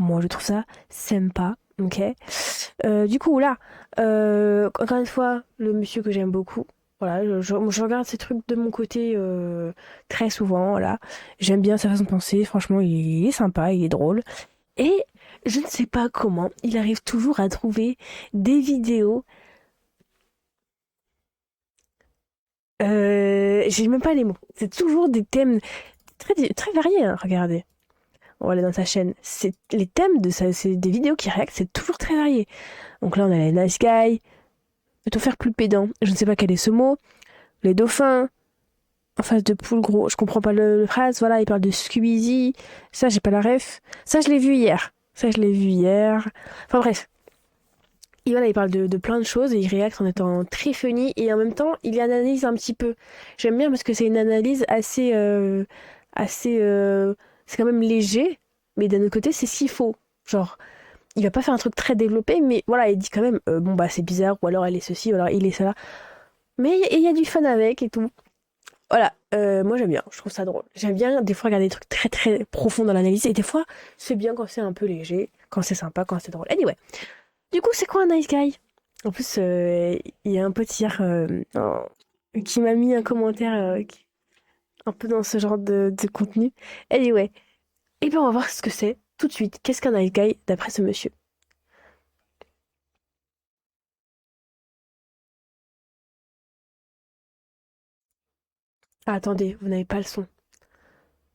Moi, je trouve ça sympa, ok? Du coup, là, encore une fois, le monsieur que j'aime beaucoup. Voilà, je regarde ces trucs de mon côté très souvent, voilà. J'aime bien sa façon de penser, franchement, il est sympa, il est drôle. Et je ne sais pas comment, il arrive toujours à trouver des vidéos. J'ai même pas les mots. C'est toujours des thèmes très variés, hein, regardez. On va aller dans sa chaîne. C'est les thèmes de ça, c'est des vidéos qui réactent, c'est toujours très varié. Donc là, on a les nice guys, peut-on faire plus pédant. Je ne sais pas quel est ce mot. Les dauphins, en face de poule gros. Je comprends pas le phrase. Voilà, il parle de Squeezie. Ça, j'ai pas la ref. Ça, je l'ai vu hier. Ça, je l'ai vu hier. Enfin bref. Et voilà, il parle de plein de choses et il réacte en étant très funny et en même temps, il analyse un petit peu. J'aime bien parce que c'est une analyse assez, c'est quand même léger, mais d'un autre côté, c'est ce qu'il faut. Genre, il va pas faire un truc très développé, mais voilà, il dit quand même, bon bah c'est bizarre, ou alors elle est ceci, ou alors il est cela. Mais il y a du fun avec et tout. Voilà, moi j'aime bien, je trouve ça drôle. J'aime bien des fois regarder des trucs très très profonds dans l'analyse, et des fois c'est bien quand c'est un peu léger, quand c'est sympa, quand c'est drôle. Anyway, du coup c'est quoi un nice guy? En plus, il y a un pote hier qui m'a mis un commentaire un peu dans ce genre de contenu. Anyway, et bien on va voir ce que c'est tout de suite. Qu'est-ce qu'un nice guy d'après ce monsieur? Ah, attendez, vous n'avez pas le son.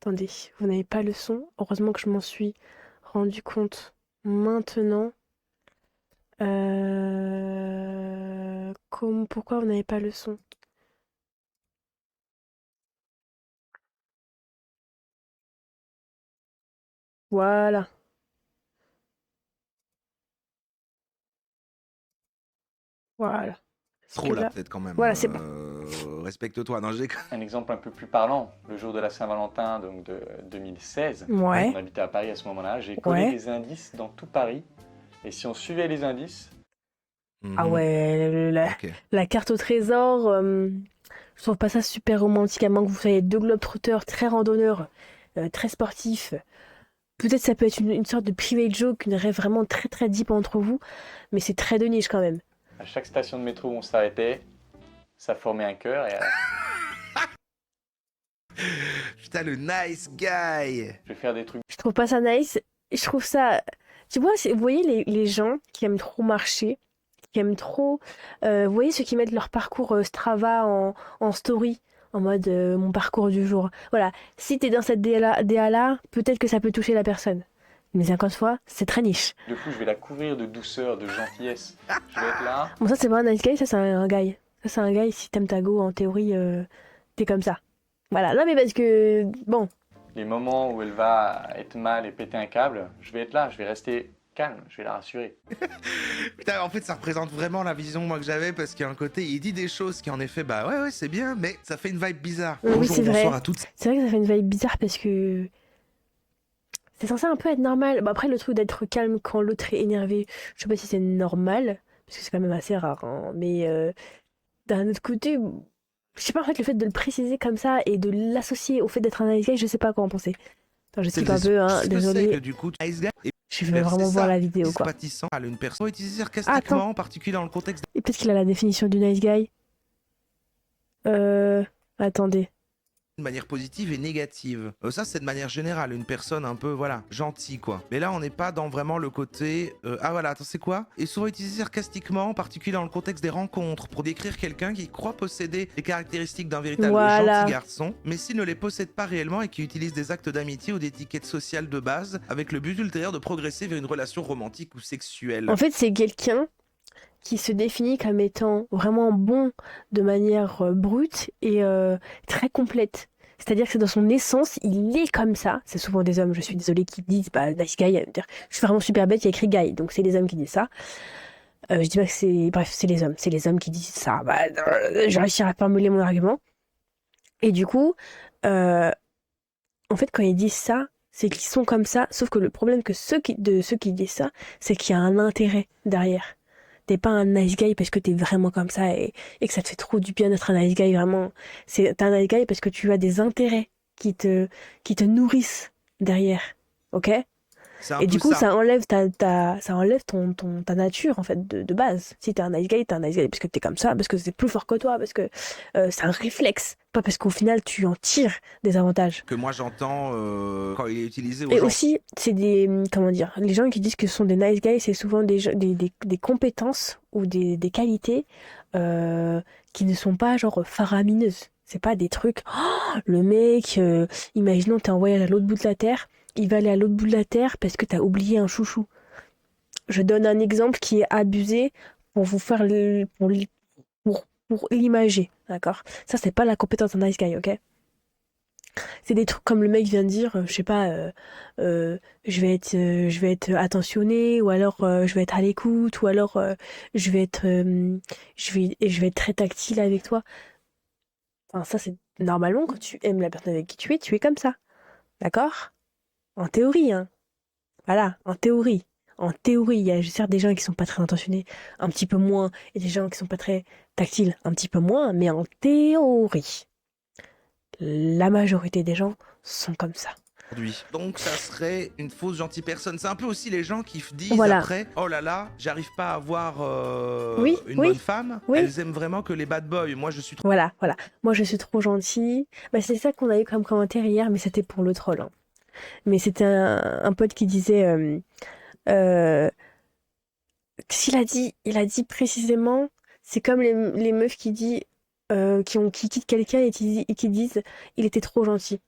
Attendez, vous n'avez pas le son. Heureusement que je m'en suis rendu compte maintenant. Pourquoi vous n'avez pas le son? Voilà, voilà. Parce que Trop là, là, peut-être quand même. voilà, c'est bon. Respecte-toi. Non, je déconne. Un exemple un peu plus parlant, le jour de la Saint-Valentin donc de 2016, Ouais. on Ouais, habitait à Paris à ce moment-là, j'ai collé ouais. des indices dans tout Paris, et si on suivait les indices, Ah Mhm. ouais, Ok. la carte au trésor, je trouve pas ça super romantique, à moins que vous soyez deux globetrotters très randonneurs, très sportifs. Peut-être ça peut être une sorte de private joke, une rêve vraiment très très deep entre vous, mais c'est très de niche quand même. à chaque station de métro où on s'arrêtait, ça formait un cœur, et Putain, le nice guy. je vais faire des trucs Je trouve pas ça nice. Je trouve ça. Tu vois, vous voyez les gens qui aiment trop marcher, qui aiment trop. Vous voyez ceux qui mettent leur parcours Strava en story, en mode mon parcours du jour. Voilà. Si t'es dans cette DA-là, peut-être que ça peut toucher la personne. Mais encore une fois, c'est très niche. de fou, je vais la couvrir de douceur, de gentillesse. Je vais être là, Bon, ça, c'est pas un nice guy, ça, c'est un guy. Ça, c'est un guy, si t'aimes ta go, en théorie, t'es comme ça. Voilà. Non, mais parce que. Bon. les moments où elle va être mal et péter un câble, je vais être là, je vais rester calme, je vais la rassurer. Putain, en fait, ça représente vraiment la vision moi que j'avais parce qu'il y a un côté, il dit des choses qui en effet, bah ouais, c'est bien, mais ça fait une vibe bizarre. Oui, Bonjour, c'est bonsoir vrai. à toutes. C'est vrai que ça fait une vibe bizarre parce que c'est censé un peu être normal. Bah après, le truc d'être calme quand l'autre est énervé, je sais pas si c'est normal, parce que c'est quand même assez rare, hein. Mais d'un autre côté, je sais pas, en fait, le fait de le préciser comme ça et de l'associer au fait d'être un nice guy, je sais pas quoi en penser. Attends, C'est j'explique un peu, hein, ce que c'est que désolé. du coup, nice guy et Je veux c'est vraiment voir ça. la vidéo, quoi. Compatissant à une personne utilisée Ah, attends. sarcastiquement, en particulier dans le contexte Et peut-être qu'il a la définition du nice guy. Euh... Attendez. de manière positive et négative. Ça, c'est de manière générale, une personne un peu, voilà, gentille, quoi. Mais là, on n'est pas dans vraiment le côté... Ah voilà, attends, c'est quoi? Et souvent utilisé sarcastiquement, en particulier dans le contexte des rencontres, pour décrire quelqu'un qui croit posséder les caractéristiques d'un véritable Voilà. gentil garçon, mais s'il ne les possède pas réellement et qui utilise des actes d'amitié ou d'étiquette sociale de base, avec le but ultérieur de progresser vers une relation romantique ou sexuelle. En fait, c'est quelqu'un qui se définit comme étant vraiment bon de manière brute et très complète. C'est-à-dire que c'est dans son essence, il est comme ça. C'est souvent des hommes, je suis désolée, qui disent bah, nice guy. Je suis vraiment super bête, il y a écrit guy. Donc c'est les hommes qui disent ça. Je dis pas que c'est. Bref, c'est les hommes. C'est les hommes qui disent ça. Bah, je réussirai à formuler mon argument. Et du coup, euh, en fait, quand ils disent ça, c'est qu'ils sont comme ça. Sauf que le problème que de ceux qui disent ça, c'est qu'il y a un intérêt derrière. T'es pas un nice guy parce que t'es vraiment comme ça et que ça te fait trop du bien d'être un nice guy, vraiment. T'es un nice guy parce que tu as des intérêts qui te, qui te nourrissent derrière. Ok? C'est un Et du peu coup, ça. ça enlève ça enlève ta nature, en fait, de base. Si t'es un nice guy, t'es un nice guy parce que t'es comme ça, parce que c'est plus fort que toi, parce que c'est un réflexe. Pas parce qu'au final, tu en tires des avantages. Que moi j'entends quand il est utilisé aux Et gens. aussi, c'est des, comment dire, les gens qui disent que ce sont des nice guys, c'est souvent des compétences ou des qualités qui ne sont pas genre faramineuses. C'est pas des trucs, oh, le mec, imaginons t'es en voyage à l'autre bout de la Terre, il va aller à l'autre bout de la Terre parce que t'as oublié un chouchou. Je donne un exemple qui est abusé pour vous faire pour l'imager, d'accord? Ça, c'est pas la compétence d'un nice guy, ok? C'est des trucs comme le mec vient de dire, je sais pas, je vais être attentionné, ou alors je vais être à l'écoute, ou alors je vais être, je vais être très tactile avec toi. Enfin, ça, c'est normalement quand tu aimes la personne avec qui tu es comme ça, d'accord? En théorie, hein. Voilà, en théorie. En théorie, il y a certes des gens qui sont pas très intentionnés, un petit peu moins, et des gens qui sont pas très tactiles, un petit peu moins, mais en théorie, la majorité des gens sont comme ça. Aujourd'hui. Donc ça serait une fausse gentille personne. C'est un peu aussi les gens qui disent Voilà. après, oh là là, j'arrive pas à avoir Oui, une oui, bonne femme. oui. Elles aiment vraiment que les bad boys. Moi je suis trop Voilà, voilà. Moi, je suis trop gentille. Bah, c'est ça qu'on a eu comme commentaire hier, mais c'était pour le troll, hein. Mais c'était un pote qui disait, euh, il a dit précisément, c'est comme les meufs qui quittent quelqu'un et qui disent, il était trop gentil.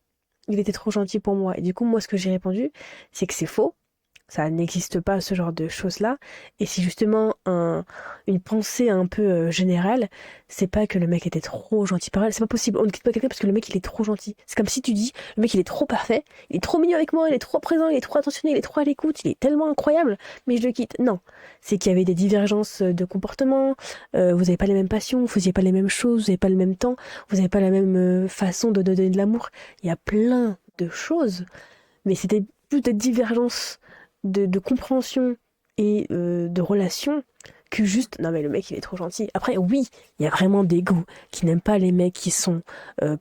Il était trop gentil pour moi. Et du coup, moi, ce que j'ai répondu, c'est que c'est faux. Ça n'existe pas ce genre de choses-là. Et c'est justement une pensée un peu générale. C'est pas que le mec était trop gentil par elle. C'est pas possible. On ne quitte pas quelqu'un parce que le mec il est trop gentil. C'est comme si tu dis, le mec il est trop parfait, il est trop mignon avec moi, il est trop présent, il est trop attentionné, il est trop à l'écoute, il est tellement incroyable, mais je le quitte. Non. C'est qu'il y avait des divergences de comportement, vous n'avez pas les mêmes passions, vous faisiez pas les mêmes choses, vous n'avez pas le même temps, vous n'avez pas la même façon de donner de l'amour. Il y a plein de choses, mais c'était plus des divergences de compréhension et de relation que juste non mais le mec il est trop gentil. Après oui, il y a vraiment des goûts qui n'aiment pas les mecs qui sont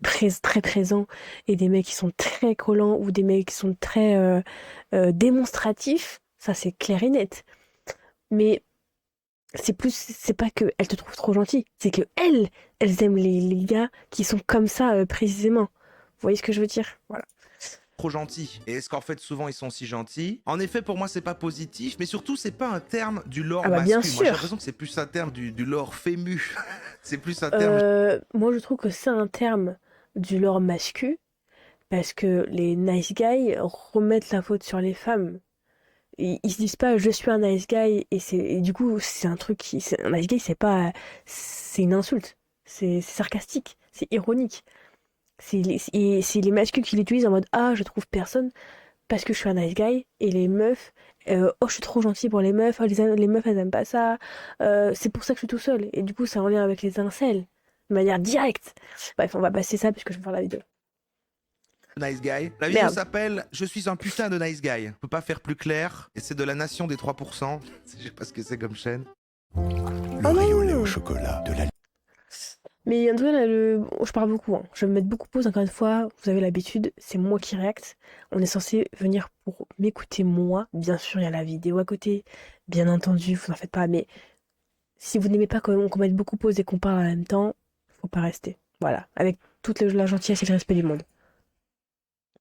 très présents et des mecs qui sont très collants ou des mecs qui sont très démonstratifs. Ça c'est clair et net. Mais c'est pas que elles te trouvent trop gentil, c'est que elles aiment les gars qui sont comme ça précisément. Vous voyez ce que je veux dire? Voilà. trop gentil. Et est-ce qu'en fait souvent ils sont si gentils? En effet pour moi c'est pas positif, mais surtout c'est pas un terme du Ah lore bah bien masculin. Moi j'ai sûr. l'impression que c'est plus un terme du lore fému. C'est plus un terme. Moi, je trouve que c'est un terme du lore mascu parce que les nice guys remettent la faute sur les femmes. Ils se disent pas je suis un nice guy et du coup c'est un truc un nice guy c'est une insulte, c'est sarcastique, c'est ironique. C'est les masculins qui l'utilisent en mode ah je trouve personne parce que je suis un nice guy et les meufs oh je suis trop gentil pour les meufs, oh, les meufs elles aiment pas ça, c'est pour ça que je suis tout seul et du coup c'est en lien avec les incels de manière directe. Bref on va passer ça parce que je vais faire la vidéo. Nice guy. La vidéo Merde. s'appelle Je suis un putain de nice guy. On peut pas faire plus clair. Et c'est de la nation des 3%. Je sais pas ce que c'est comme chaîne. Le Oh rayon lait non. au chocolat de la Mais en tout cas, là, je parle beaucoup, hein. Je vais me mettre beaucoup de pause, encore une fois. Vous avez l'habitude, c'est moi qui réacte. On est censé venir pour m'écouter moi. Bien sûr, il y a la vidéo à côté. Bien entendu, vous n'en faites pas. Mais si vous n'aimez pas qu'on mette beaucoup de pause et qu'on parle en même temps, faut pas rester. Voilà. Avec toute la gentillesse et le respect du monde.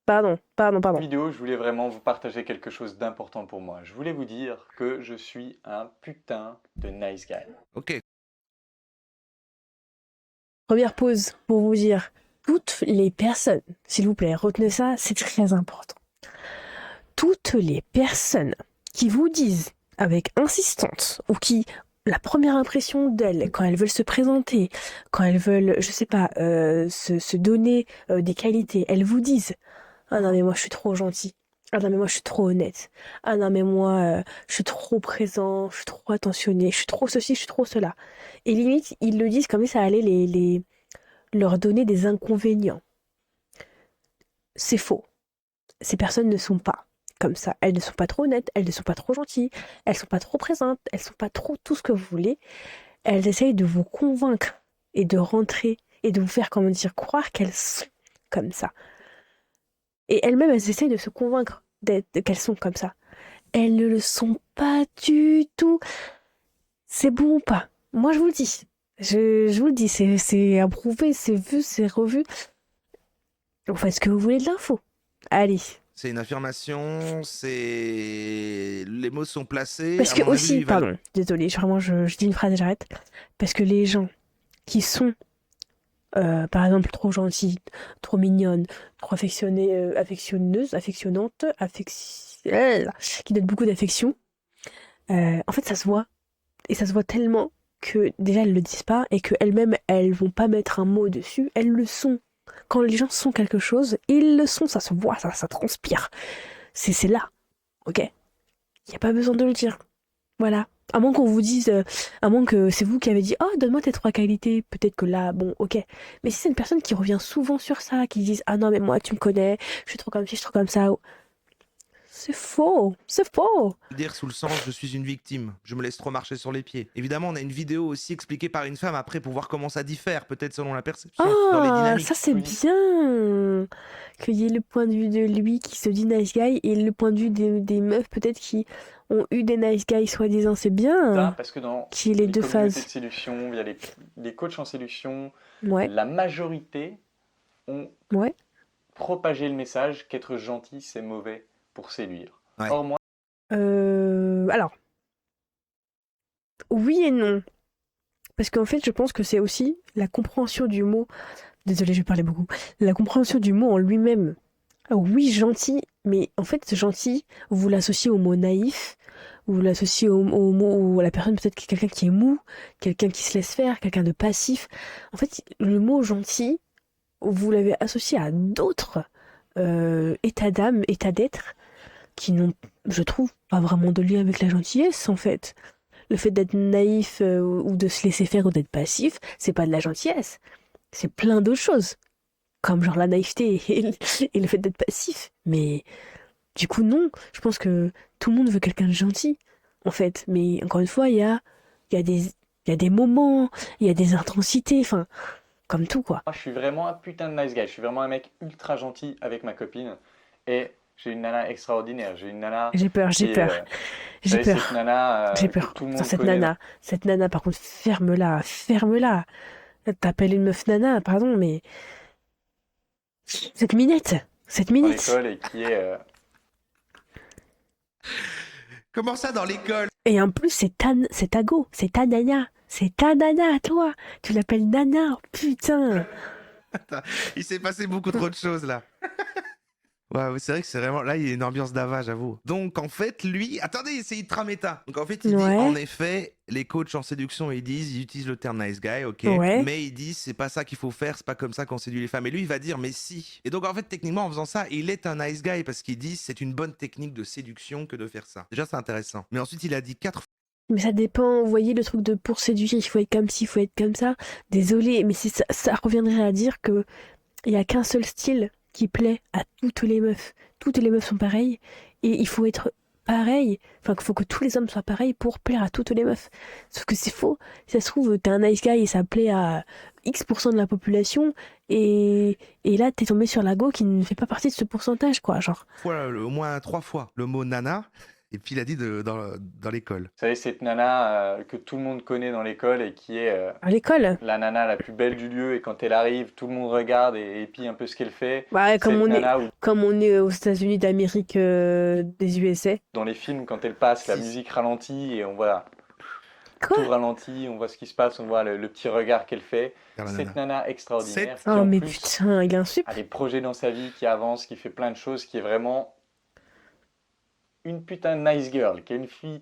Pardon. Vidéo, je voulais vraiment vous partager quelque chose d'important pour moi. Je voulais vous dire que je suis un putain de nice guy. Ok. Première pause pour vous dire, toutes les personnes, s'il vous plaît, retenez ça, c'est très important. Toutes les personnes qui vous disent avec insistance ou qui la première impression d'elles quand elles veulent se présenter, quand elles veulent, je sais pas, se donner des qualités, elles vous disent ah non mais moi je suis trop gentil, ah non mais moi je suis trop honnête, ah non mais moi je suis trop présent, je suis trop attentionné, je suis trop ceci, je suis trop cela. Et limite ils le disent comme si ça allait leur donner des inconvénients. C'est faux. Ces personnes ne sont pas comme ça. Elles ne sont pas trop honnêtes, elles ne sont pas trop gentilles, elles sont pas trop présentes, elles sont pas trop tout ce que vous voulez. Elles essayent de vous convaincre et de rentrer et de vous faire, comment dire, croire qu'elles sont comme ça. Et elles-mêmes, elles essayent de se convaincre qu'elles sont comme ça. elles ne le sont pas du tout. C'est bon ou pas? Moi, je vous le dis. Je vous le dis, c'est approuvé, c'est vu, c'est revu. Vous faites ce que vous voulez de l'info. Allez. C'est une affirmation, les mots sont placés. Parce À que mon avis, aussi, il va- pardon, désolé, vraiment, je dis une phrase et j'arrête. Parce que les gens qui sont, par exemple, trop gentilles, trop mignonnes, trop affectionneuses, affectionnantes, qui donnent beaucoup d'affection, en fait, ça se voit. Et ça se voit tellement que déjà, elles le disent pas et qu'elles-mêmes, elles vont pas mettre un mot dessus. Elles le sont. Quand les gens sont quelque chose, ils le sont, ça se voit, ça transpire. C'est là, ok? Il n'y a pas besoin de le dire. Voilà. À moins qu'on vous dise, à moins que c'est vous qui avez dit, oh, donne-moi tes 3 qualités. Peut-être que là, bon, ok. Mais si c'est une personne qui revient souvent sur ça, qui dit, ah non, mais moi, tu me connais, je suis trop comme ci, je suis trop comme ça. C'est faux, c'est faux. dire sous le sens je suis une victime, je me laisse trop marcher sur les pieds. Évidemment, on a une vidéo aussi expliquée par une femme après pour voir comment ça diffère, peut-être selon la perception, dans les Ah, dynamiques. ça c'est Oui. bien. Qu'il y ait le point de vue de lui qui se dit nice guy et le point de vue des meufs peut-être qui ont eu des nice guys soi-disant. C'est Ça, bien parce que dans qu'il y ait les les deux communautés phases. de séduction, il y a les coachs en séduction, Ouais, la majorité ont ouais. propagé le message qu'être gentil, c'est mauvais pour séduire. Ouais. Or, moi, Alors, oui et non. Parce qu'en fait, je pense que c'est aussi la compréhension du mot. Désolée, je vais parler beaucoup. La compréhension du mot en lui-même. Oui, gentil, mais en fait, gentil, vous l'associez au mot naïf, vous l'associez au mot, ou à la personne peut-être qui est quelqu'un qui est mou, quelqu'un qui se laisse faire, quelqu'un de passif. En fait, le mot gentil, vous l'avez associé à d'autres états d'âme, états d'être, qui n'ont, je trouve, pas vraiment de lien avec la gentillesse, en fait. Le fait d'être naïf ou de se laisser faire ou d'être passif, c'est pas de la gentillesse. C'est plein d'autres choses. Comme genre la naïveté et le fait d'être passif. Mais du coup, non. Je pense que tout le monde veut quelqu'un de gentil, en fait. Mais encore une fois, il y a des moments, il y a des intensités, enfin, comme tout, quoi. je suis vraiment un putain de nice guy. Je suis vraiment un mec ultra gentil avec ma copine. Et j'ai une nana extraordinaire. J'ai une nana J'ai peur, j'ai qui est, peur, vous j'ai savez, cette peur, nana j'ai que peur. tout le Putain, monde connaît. cette nana, par contre, ferme-la, ferme-la. T'appelles une meuf nana, pardon, mais cette minette, cette Dans minette. l'école et qui est Comment ça dans l'école? Et en plus, c'est ta go, c'est ta nana. C'est ta nana, toi. Tu l'appelles nana, oh, putain. Il s'est passé beaucoup trop de choses là. Ouais, oui, c'est vrai que c'est vraiment. Là, il y a une ambiance d'Ava, j'avoue. Donc, en fait, lui. Attendez, c'est ultra méta. Donc, en fait, il dit Ouais. en effet, les coachs en séduction, ils utilisent le terme nice guy, ok. Ouais. Mais ils disent, c'est pas ça qu'il faut faire, c'est pas comme ça qu'on séduit les femmes. Et lui, il va dire, mais si. Et donc, en fait, techniquement, en faisant ça, il est un nice guy parce qu'il dit, c'est une bonne technique de séduction que de faire ça. Déjà, c'est intéressant. Mais ensuite, il a dit 4 Mais ça dépend, vous voyez le truc de pour séduire, il faut être comme ci, il faut être comme ça. Désolé, mais ça reviendrait à dire que il y a qu'un seul style qui plaît à toutes les meufs. Toutes les meufs sont pareilles et il faut être pareil. Enfin, il faut que tous les hommes soient pareils pour plaire à toutes les meufs. Sauf que c'est faux. Si ça se trouve, t'es un nice guy et ça plaît à X% de la population et là, t'es tombé sur la go qui ne fait pas partie de ce pourcentage, quoi. Genre, fois, au moins 3 fois, le mot nana. Et puis, il a dit dans l'école. vous savez, cette nana que tout le monde connaît dans l'école et qui est à l'école. la nana la plus belle du lieu. Et quand elle arrive, tout le monde regarde et épie un peu ce qu'elle fait. Ouais, comme Cette on est, nana où, comme on est aux États-Unis d'Amérique des USA. dans les films, quand elle passe, la Si. musique ralentit et on voit Quoi? tout ralentit, on voit ce qui se passe, on voit le petit regard qu'elle fait. Vers la Cette nana. nana extraordinaire qui Oh, en mais plus putain, il a un sup. a des projets dans sa vie, qui avance, qui fait plein de choses, qui est vraiment une putain de nice girl, qui est une fille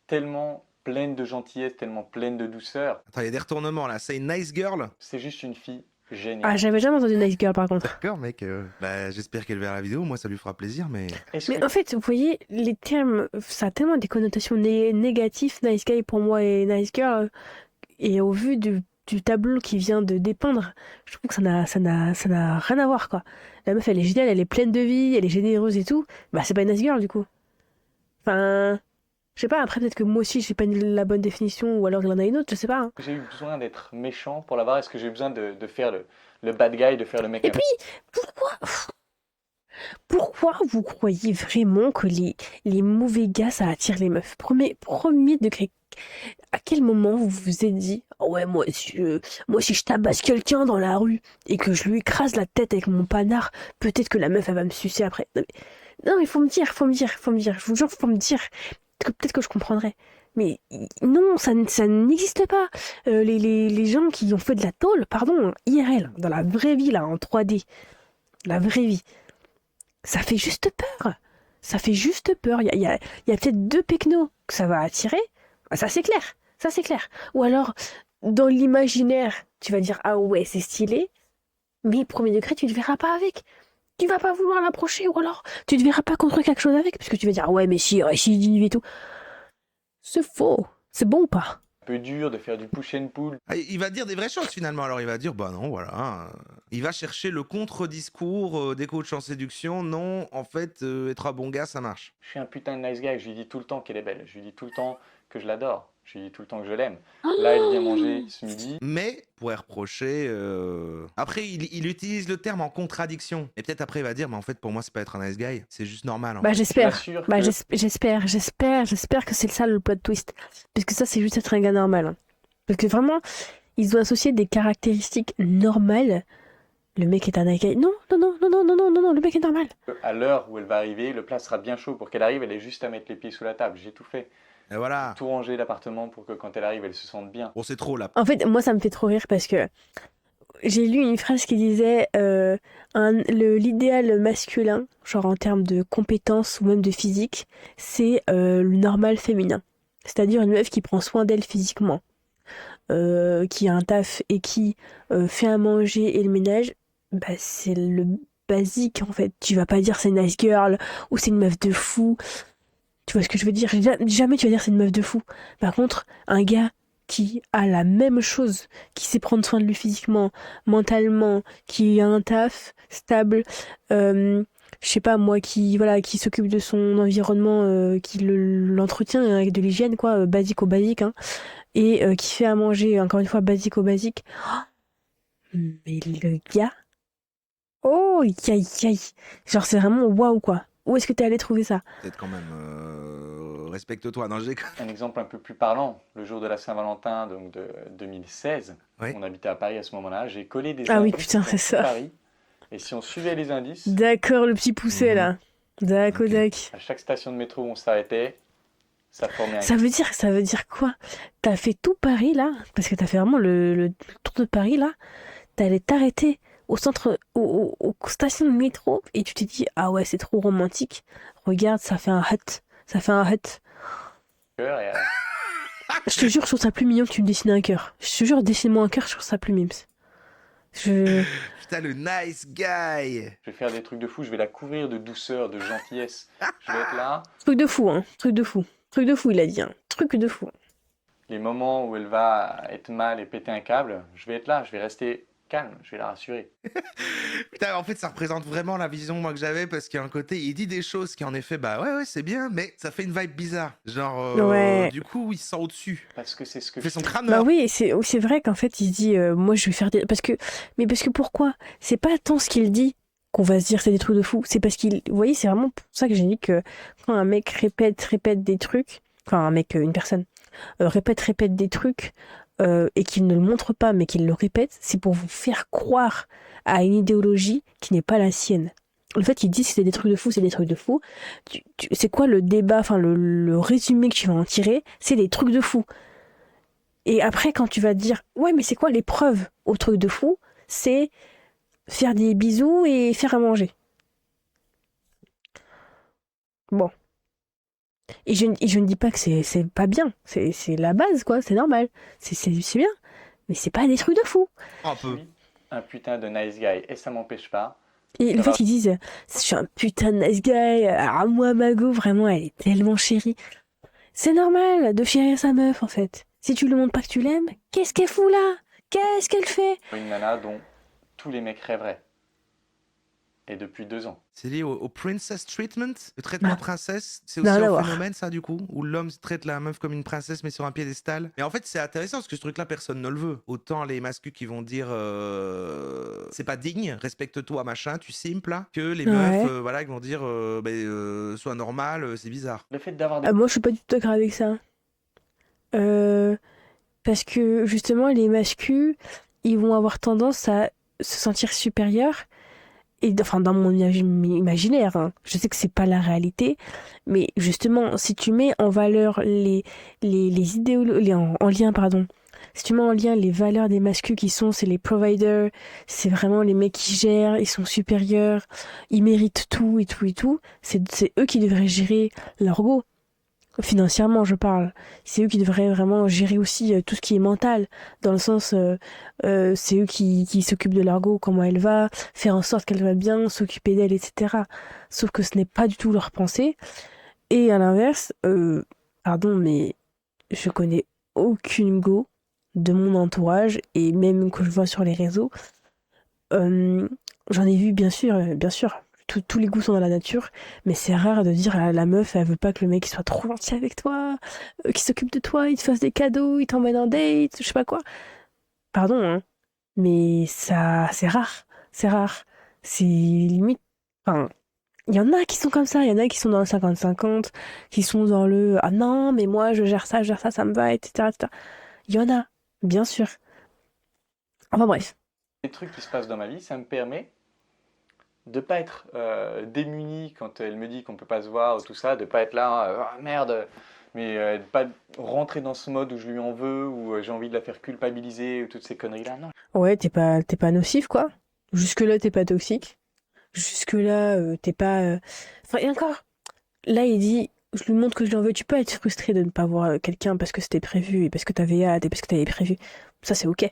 tellement pleine de gentillesse, tellement pleine de douceur. Attends, il y a des retournements là. C'est une nice girl. C'est juste une fille géniale. Ah, j'avais jamais entendu Nice Girl par contre. D'accord, mec. Bah, j'espère qu'elle verra la vidéo. Moi, ça lui fera plaisir, mais. Est-ce Mais que en fait, vous voyez, les termes, ça a tellement des connotations négatives, nice guy pour moi et nice girl, et au vu du tableau qui vient de dépeindre, je trouve que ça n'a rien à voir, quoi. La meuf, elle est géniale, elle est pleine de vie, elle est généreuse et tout, bah c'est pas une nice girl, du coup. Enfin, je sais pas, après peut-être que moi aussi j'ai pas la bonne définition, ou alors il y en a une autre, je sais pas. Hein. j'ai eu besoin d'être méchant pour l'avoir? Est-ce que j'ai eu besoin de faire le bad guy, de faire le mec Et un puis, pourquoi Pourquoi vous croyez vraiment que les mauvais gars, ça attire les meufs? Premier degré. À quel moment vous vous êtes dit, ah ouais, moi, si je tabasse quelqu'un dans la rue et que je lui écrase la tête avec mon panard, peut-être que la meuf, elle va me sucer après. Non, il faut me dire. Je vous jure, faut me dire. Peut-être que je comprendrai. Mais non, ça n'existe pas. Les gens qui ont fait de la tôle, pardon, IRL, dans la vraie vie, là, en 3D, la vraie vie, ça fait juste peur. Ça fait juste peur. Il y a peut-être 2 pecnos que ça va attirer. Ah, ça, c'est clair. Ça, c'est clair. Ou alors, dans l'imaginaire, tu vas dire, ah ouais, c'est stylé. Mais premier degré, tu ne te verras pas avec. Tu vas pas vouloir l'approcher. Ou alors, tu te verras pas contre quelque chose avec. Parce que tu vas dire, ah ouais, mais si, récidive et tout. C'est faux. C'est bon ou pas? Un peu dur de faire du push and pull. Ah, il va dire des vraies choses finalement. Alors il va dire bah non, voilà. Il va chercher le contre-discours des coachs en séduction. Non, en fait, être un bon gars, ça marche. Je suis un putain de nice guy, je lui dis tout le temps qu'elle est belle. Je lui dis tout le temps que je l'adore. Je lui dis tout le temps que je l'aime. Là, elle vient manger ce midi. Mais pourrait reprocher. Après, il utilise le terme en contradiction. Et peut-être après, il va dire mais en fait, pour moi, c'est pas être un nice guy. C'est juste normal. Bah, Je j'espère. l'assure Bah, que j'espère que c'est ça le plot twist. Parce que ça, c'est juste être un gars normal. Hein. Parce que vraiment, ils ont associé des caractéristiques normales. Le mec est un nice guy. Non, le mec est normal. à l'heure où elle va arriver, le plat sera bien chaud. Pour qu'elle arrive, elle ait juste à mettre les pieds sous la table. J'ai tout fait. Et voilà. Tout ranger l'appartement pour que quand elle arrive, elle se sente bien. Bon, c'est trop là. En fait, moi, ça me fait trop rire parce que j'ai lu une phrase qui disait l'idéal masculin, genre en termes de compétences ou même de physique, c'est le normal féminin. C'est-à-dire une meuf qui prend soin d'elle physiquement, qui a un taf et qui fait à manger et le ménage. Bah, c'est le basique en fait. Tu vas pas dire c'est une nice girl ou c'est une meuf de fou. Tu vois ce que je veux dire? Jamais tu vas dire c'est une meuf de fou. Par contre, un gars qui a la même chose, qui sait prendre soin de lui physiquement, mentalement, qui a un taf stable, je sais pas moi, qui s'occupe de son environnement, qui l'entretient avec de l'hygiène quoi, basique au basique, hein, et qui fait à manger, encore une fois basique au basique. Oh, mais le gars, oh aïe, genre c'est vraiment waouh quoi. Où est-ce que t'es allé trouver ça? Peut-être quand même. Respecte-toi. Non, j'ai. Un exemple un peu plus parlant, le jour de la Saint-Valentin, donc de 2016, Oui. on habitait à Paris à ce moment-là, j'ai collé des Ah oui, indices putain, dans c'est tout ça. Paris, et si on suivait les indices, D'accord, le petit poussé Mhm. là. D'accord, Ok. dac. à chaque station de métro où on s'arrêtait, ça formait un Ça veut dire quoi? T'as fait tout Paris là? Parce que t'as fait vraiment le tour de Paris là. T'allais t'arrêter au centre, aux stations de métro et tu t'es dit, ah ouais, c'est trop romantique. Regarde, ça fait un hut. Ça fait un hut. cœur, et Je te jure, je trouve ça plus mignon que tu me dessines un cœur. Je te jure, dessine-moi un cœur, je trouve ça plus mimes. Je... Putain, le nice guy. je vais faire des trucs de fou, je vais la couvrir de douceur, de gentillesse. Je vais être là, Truc de fou, hein. Truc de fou. Truc de fou, il a dit, hein. Truc de fou. les moments où elle va être mal et péter un câble, je vais être là, je vais rester calme, je vais la rassurer. Putain, en fait, ça représente vraiment la vision moi que j'avais parce qu'il y a un côté, il dit des choses qui en effet, bah ouais, c'est bien, mais ça fait une vibe bizarre. Genre, Ouais. du coup, il se sent au-dessus. Parce que c'est ce que Il fait je son fais. crâne. Bah oui, c'est vrai qu'en fait, il se dit, moi je vais faire des... Parce que pourquoi? C'est pas tant ce qu'il dit qu'on va se dire c'est des trucs de fou. C'est parce qu'il... Vous voyez, c'est vraiment pour ça que j'ai dit que quand un mec répète des trucs, enfin un mec, une personne, répète des trucs et qu'il ne le montre pas mais qu'il le répète, c'est pour vous faire croire à une idéologie qui n'est pas la sienne. Le fait qu'il dit c'est des trucs de fou, c'est des trucs de fou. C'est quoi le débat, enfin le résumé que tu vas en tirer? C'est des trucs de fou. Et après, quand tu vas te dire, ouais, mais c'est quoi les preuves au truc de fou? C'est faire des bisous et faire à manger. Bon. Et je ne dis pas que c'est pas bien. C'est la base, quoi. C'est normal. C'est bien. Mais c'est pas des trucs de fou. Un Je peu. suis un putain de nice guy et ça m'empêche pas. Et le fait qu'ils disent, je suis un putain de nice guy. Ah, moi, Mago, vraiment, elle est tellement chérie. C'est normal de chérir sa meuf, en fait. Si tu lui montres pas que tu l'aimes, qu'est-ce qu'elle fout là? Qu'est-ce qu'elle fait? Une nana dont tous les mecs rêveraient. et depuis 2 ans. C'est lié au princess treatment, le traitement Ah, de princesse. C'est n'a aussi rien à un voir. phénomène, ça, du coup, où l'homme traite la meuf comme une princesse, mais sur un piédestal. Mais en fait, c'est intéressant parce que ce truc-là, personne ne le veut. Autant les masculins qui vont dire c'est pas digne, respecte-toi, machin, tu simple là, que les meufs, Ouais. voilà, qui vont dire sois normal, c'est bizarre. Le fait d'avoir des Moi, je suis pas du tout d'accord avec ça. Euh, Parce que justement, les masculins, ils vont avoir tendance à se sentir supérieurs. Et enfin, dans mon imaginaire, hein. Je sais que c'est pas la réalité, mais justement, si tu mets en valeur les idéologies, en lien, pardon, si tu mets en lien les valeurs des masculins qui sont, c'est les providers, c'est vraiment les mecs qui gèrent, ils sont supérieurs, ils méritent tout et tout et tout, c'est eux qui devraient gérer leur go. Financièrement, je parle. C'est eux qui devraient vraiment gérer aussi tout ce qui est mental, dans le sens, c'est eux qui s'occupent de l'argot, comment elle va, faire en sorte qu'elle va bien, s'occuper d'elle, etc. Sauf que ce n'est pas du tout leur pensée. Et à l'inverse, pardon, mais je connais aucune go de mon entourage, et même que je vois sur les réseaux, euh, j'en ai vu, bien sûr. Tous les goûts sont dans la nature, mais c'est rare de dire à la meuf, elle veut pas que le mec il soit trop gentil avec toi, qu'il s'occupe de toi, il te fasse des cadeaux, il t'emmène en date, je sais pas quoi. Pardon, hein, mais ça, c'est rare. C'est rare. C'est limite. Enfin, il y en a qui sont comme ça, il y en a qui sont dans le 50-50, qui sont dans le ah non, mais moi je gère ça me va, etc., etc. Il y en a, bien sûr. Enfin bref. trucs qui se passent dans ma vie, ça me permet de pas être démuni quand elle me dit qu'on peut pas se voir ou tout ça, de pas être là, ah, merde, mais de pas rentrer dans ce mode où je lui en veux, où j'ai envie de la faire culpabiliser, ou toutes ces conneries-là. Non. Ouais, t'es pas nocif, quoi. Jusque-là, t'es pas toxique. Jusque-là, t'es pas. Enfin, et encore, là, il dit, je lui montre que je lui en veux. Tu peux être frustré de ne pas voir quelqu'un parce que c'était prévu et parce que t'avais hâte et parce que t'avais prévu. Ça, c'est ok.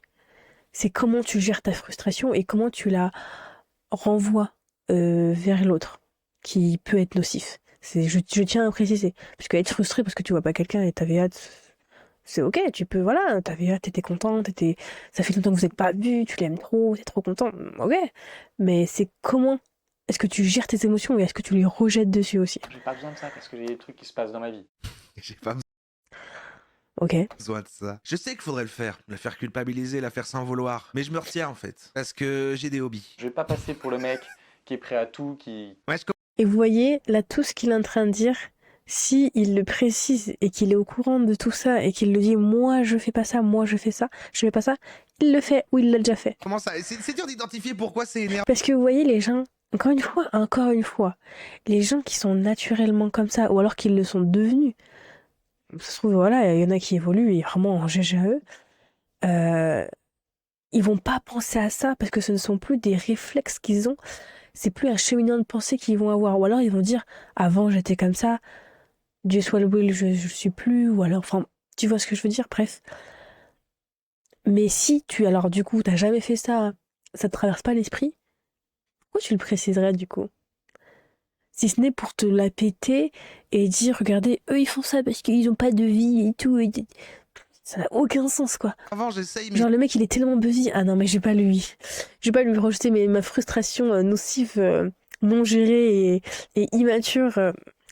C'est comment tu gères ta frustration et comment tu la renvoies vers l'autre, qui peut être nocif. Je tiens à préciser. Parce que être frustré parce que tu vois pas quelqu'un et t'avais hâte, c'est ok. Tu peux, voilà, t'avais hâte, t'étais contente, ça fait longtemps que vous n'êtes pas vu, tu l'aimes trop, t'es trop content. Ok. Mais c'est comment est-ce que tu gères tes émotions et est-ce que tu les rejettes dessus aussi? J'ai pas besoin de ça parce que j'ai des trucs qui se passent dans ma vie. J'ai pas Ok. besoin de ça. Je sais qu'il faudrait le faire culpabiliser, la faire sans vouloir. Mais je me retiens, en fait. Parce que j'ai des hobbies. Je vais pas passer pour le mec qui est prêt à tout, qui... Ouais, je Et vous voyez, là, tout ce qu'il est en train de dire, si il le précise et qu'il est au courant de tout ça et qu'il le dit, moi je fais pas ça, moi je fais ça, je fais pas ça, il le fait ou il l'a déjà fait. Comment ça? C'est dur d'identifier pourquoi c'est énervant. Parce que vous voyez, les gens, encore une fois, les gens qui sont naturellement comme ça, ou alors qu'ils le sont devenus, ça se trouve, voilà, il y en a qui évoluent et vraiment en GGAE, ils vont pas penser à ça parce que ce ne sont plus des réflexes qu'ils ont, c'est plus un cheminement de pensée qu'ils vont avoir. Ou alors ils vont dire, avant j'étais comme ça, Dieu soit loué, je suis plus, ou alors, enfin, tu vois ce que je veux dire, bref. Mais si tu, alors du coup, t'as jamais fait ça, ça te traverse pas l'esprit, pourquoi tu le préciserais du coup? Si ce n'est pour te la péter et dire, regardez, eux ils font ça parce qu'ils ont pas de vie et tout. Ça n'a aucun sens, quoi. Avant, j'essaye, mais Genre le mec il est tellement busy. Ah non, mais je vais pas lui rejeter ma frustration nocive, non gérée et immature.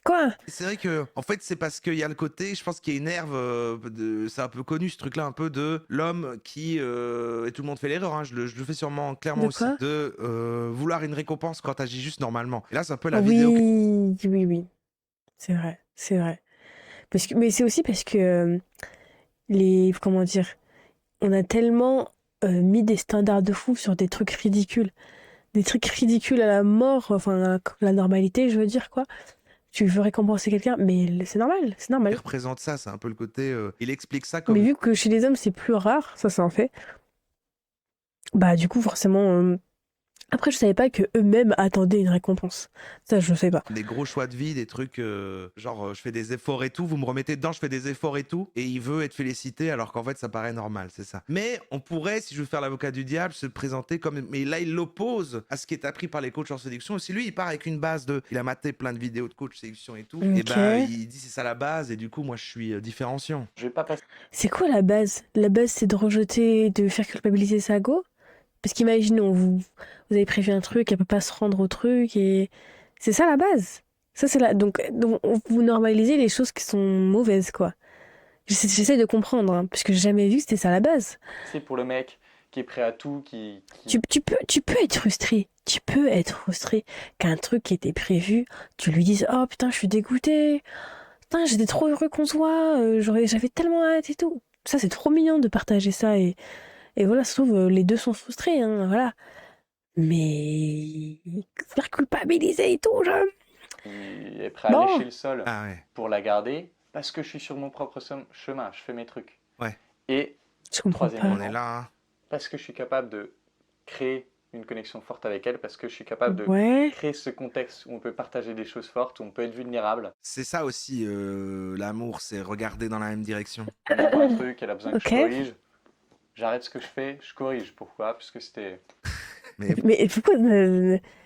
Quoi? c'est vrai que, en fait, c'est parce qu'il y a le côté, je pense, qui énerve, c'est un peu connu ce truc-là, un peu de l'homme qui, et tout le monde fait l'erreur, hein, je le fais sûrement clairement De aussi, quoi? de vouloir une récompense quand t'agis juste normalement. Et là, c'est un peu la Oui, vidéo. oui, oui. C'est vrai, c'est vrai. Mais c'est aussi parce que comment dire, on a tellement mis des standards de fou sur des trucs ridicules. Des trucs ridicules à la mort, enfin à la normalité, je veux dire, quoi. Tu veux récompenser quelqu'un, mais c'est normal, c'est Il normal. représente ça, c'est un peu le côté. Il explique ça Mais comme. vu que chez les hommes c'est plus rare, ça en fait, bah du coup forcément. Après, je savais pas que eux-mêmes attendaient une récompense. Ça, je sais pas. Des gros choix de vie, des trucs genre je fais des efforts et tout, vous me remettez dedans, je fais des efforts et tout, et il veut être félicité alors qu'en fait ça paraît normal, c'est ça. Mais on pourrait, si je veux faire l'avocat du diable, se présenter comme. Mais là il l'oppose à ce qui est appris par les coachs en séduction. Aussi lui il part avec une base de. Il a maté plein de vidéos de coach séduction et tout, et Ok. ben il dit c'est ça la base, et du coup moi je suis différenciant. Je vais pas passer C'est quoi la base? La base, c'est de rejeter, de faire culpabiliser sa go? Parce qu'imaginons, vous avez prévu un truc, elle peut pas se rendre au truc, et c'est ça la base. Ça, c'est donc, vous normalisez les choses qui sont mauvaises, quoi. J'essaie de comprendre, hein, parce que j'ai jamais vu que c'était ça la base. C'est pour le mec qui est prêt à tout, Tu peux être frustré. Tu peux être frustré qu'un truc qui était prévu, tu lui dises, oh putain, je suis dégoûté. Putain, j'étais trop heureux qu'on se voit. J'avais tellement hâte et tout. Ça, c'est trop mignon de partager ça. Et voilà, ça se trouve, les deux sont frustrés, hein, voilà. Mais faire culpabiliser et tout, qui est prêt à Bon. lécher le sol Ah ouais. pour la garder parce que je suis sur mon propre chemin, je fais mes trucs. Ouais. Et Je comprends troisièmement, On est là, hein. parce que je suis capable de créer une connexion forte avec elle, parce que je suis capable de Ouais. créer ce contexte où on peut partager des choses fortes, où on peut être vulnérable. C'est ça aussi, l'amour, c'est regarder dans la même direction. Elle a un truc, elle a besoin que Ok. je corrige. J'arrête ce que je fais, je corrige. Pourquoi? Parce que c'était... Mais Mais pourquoi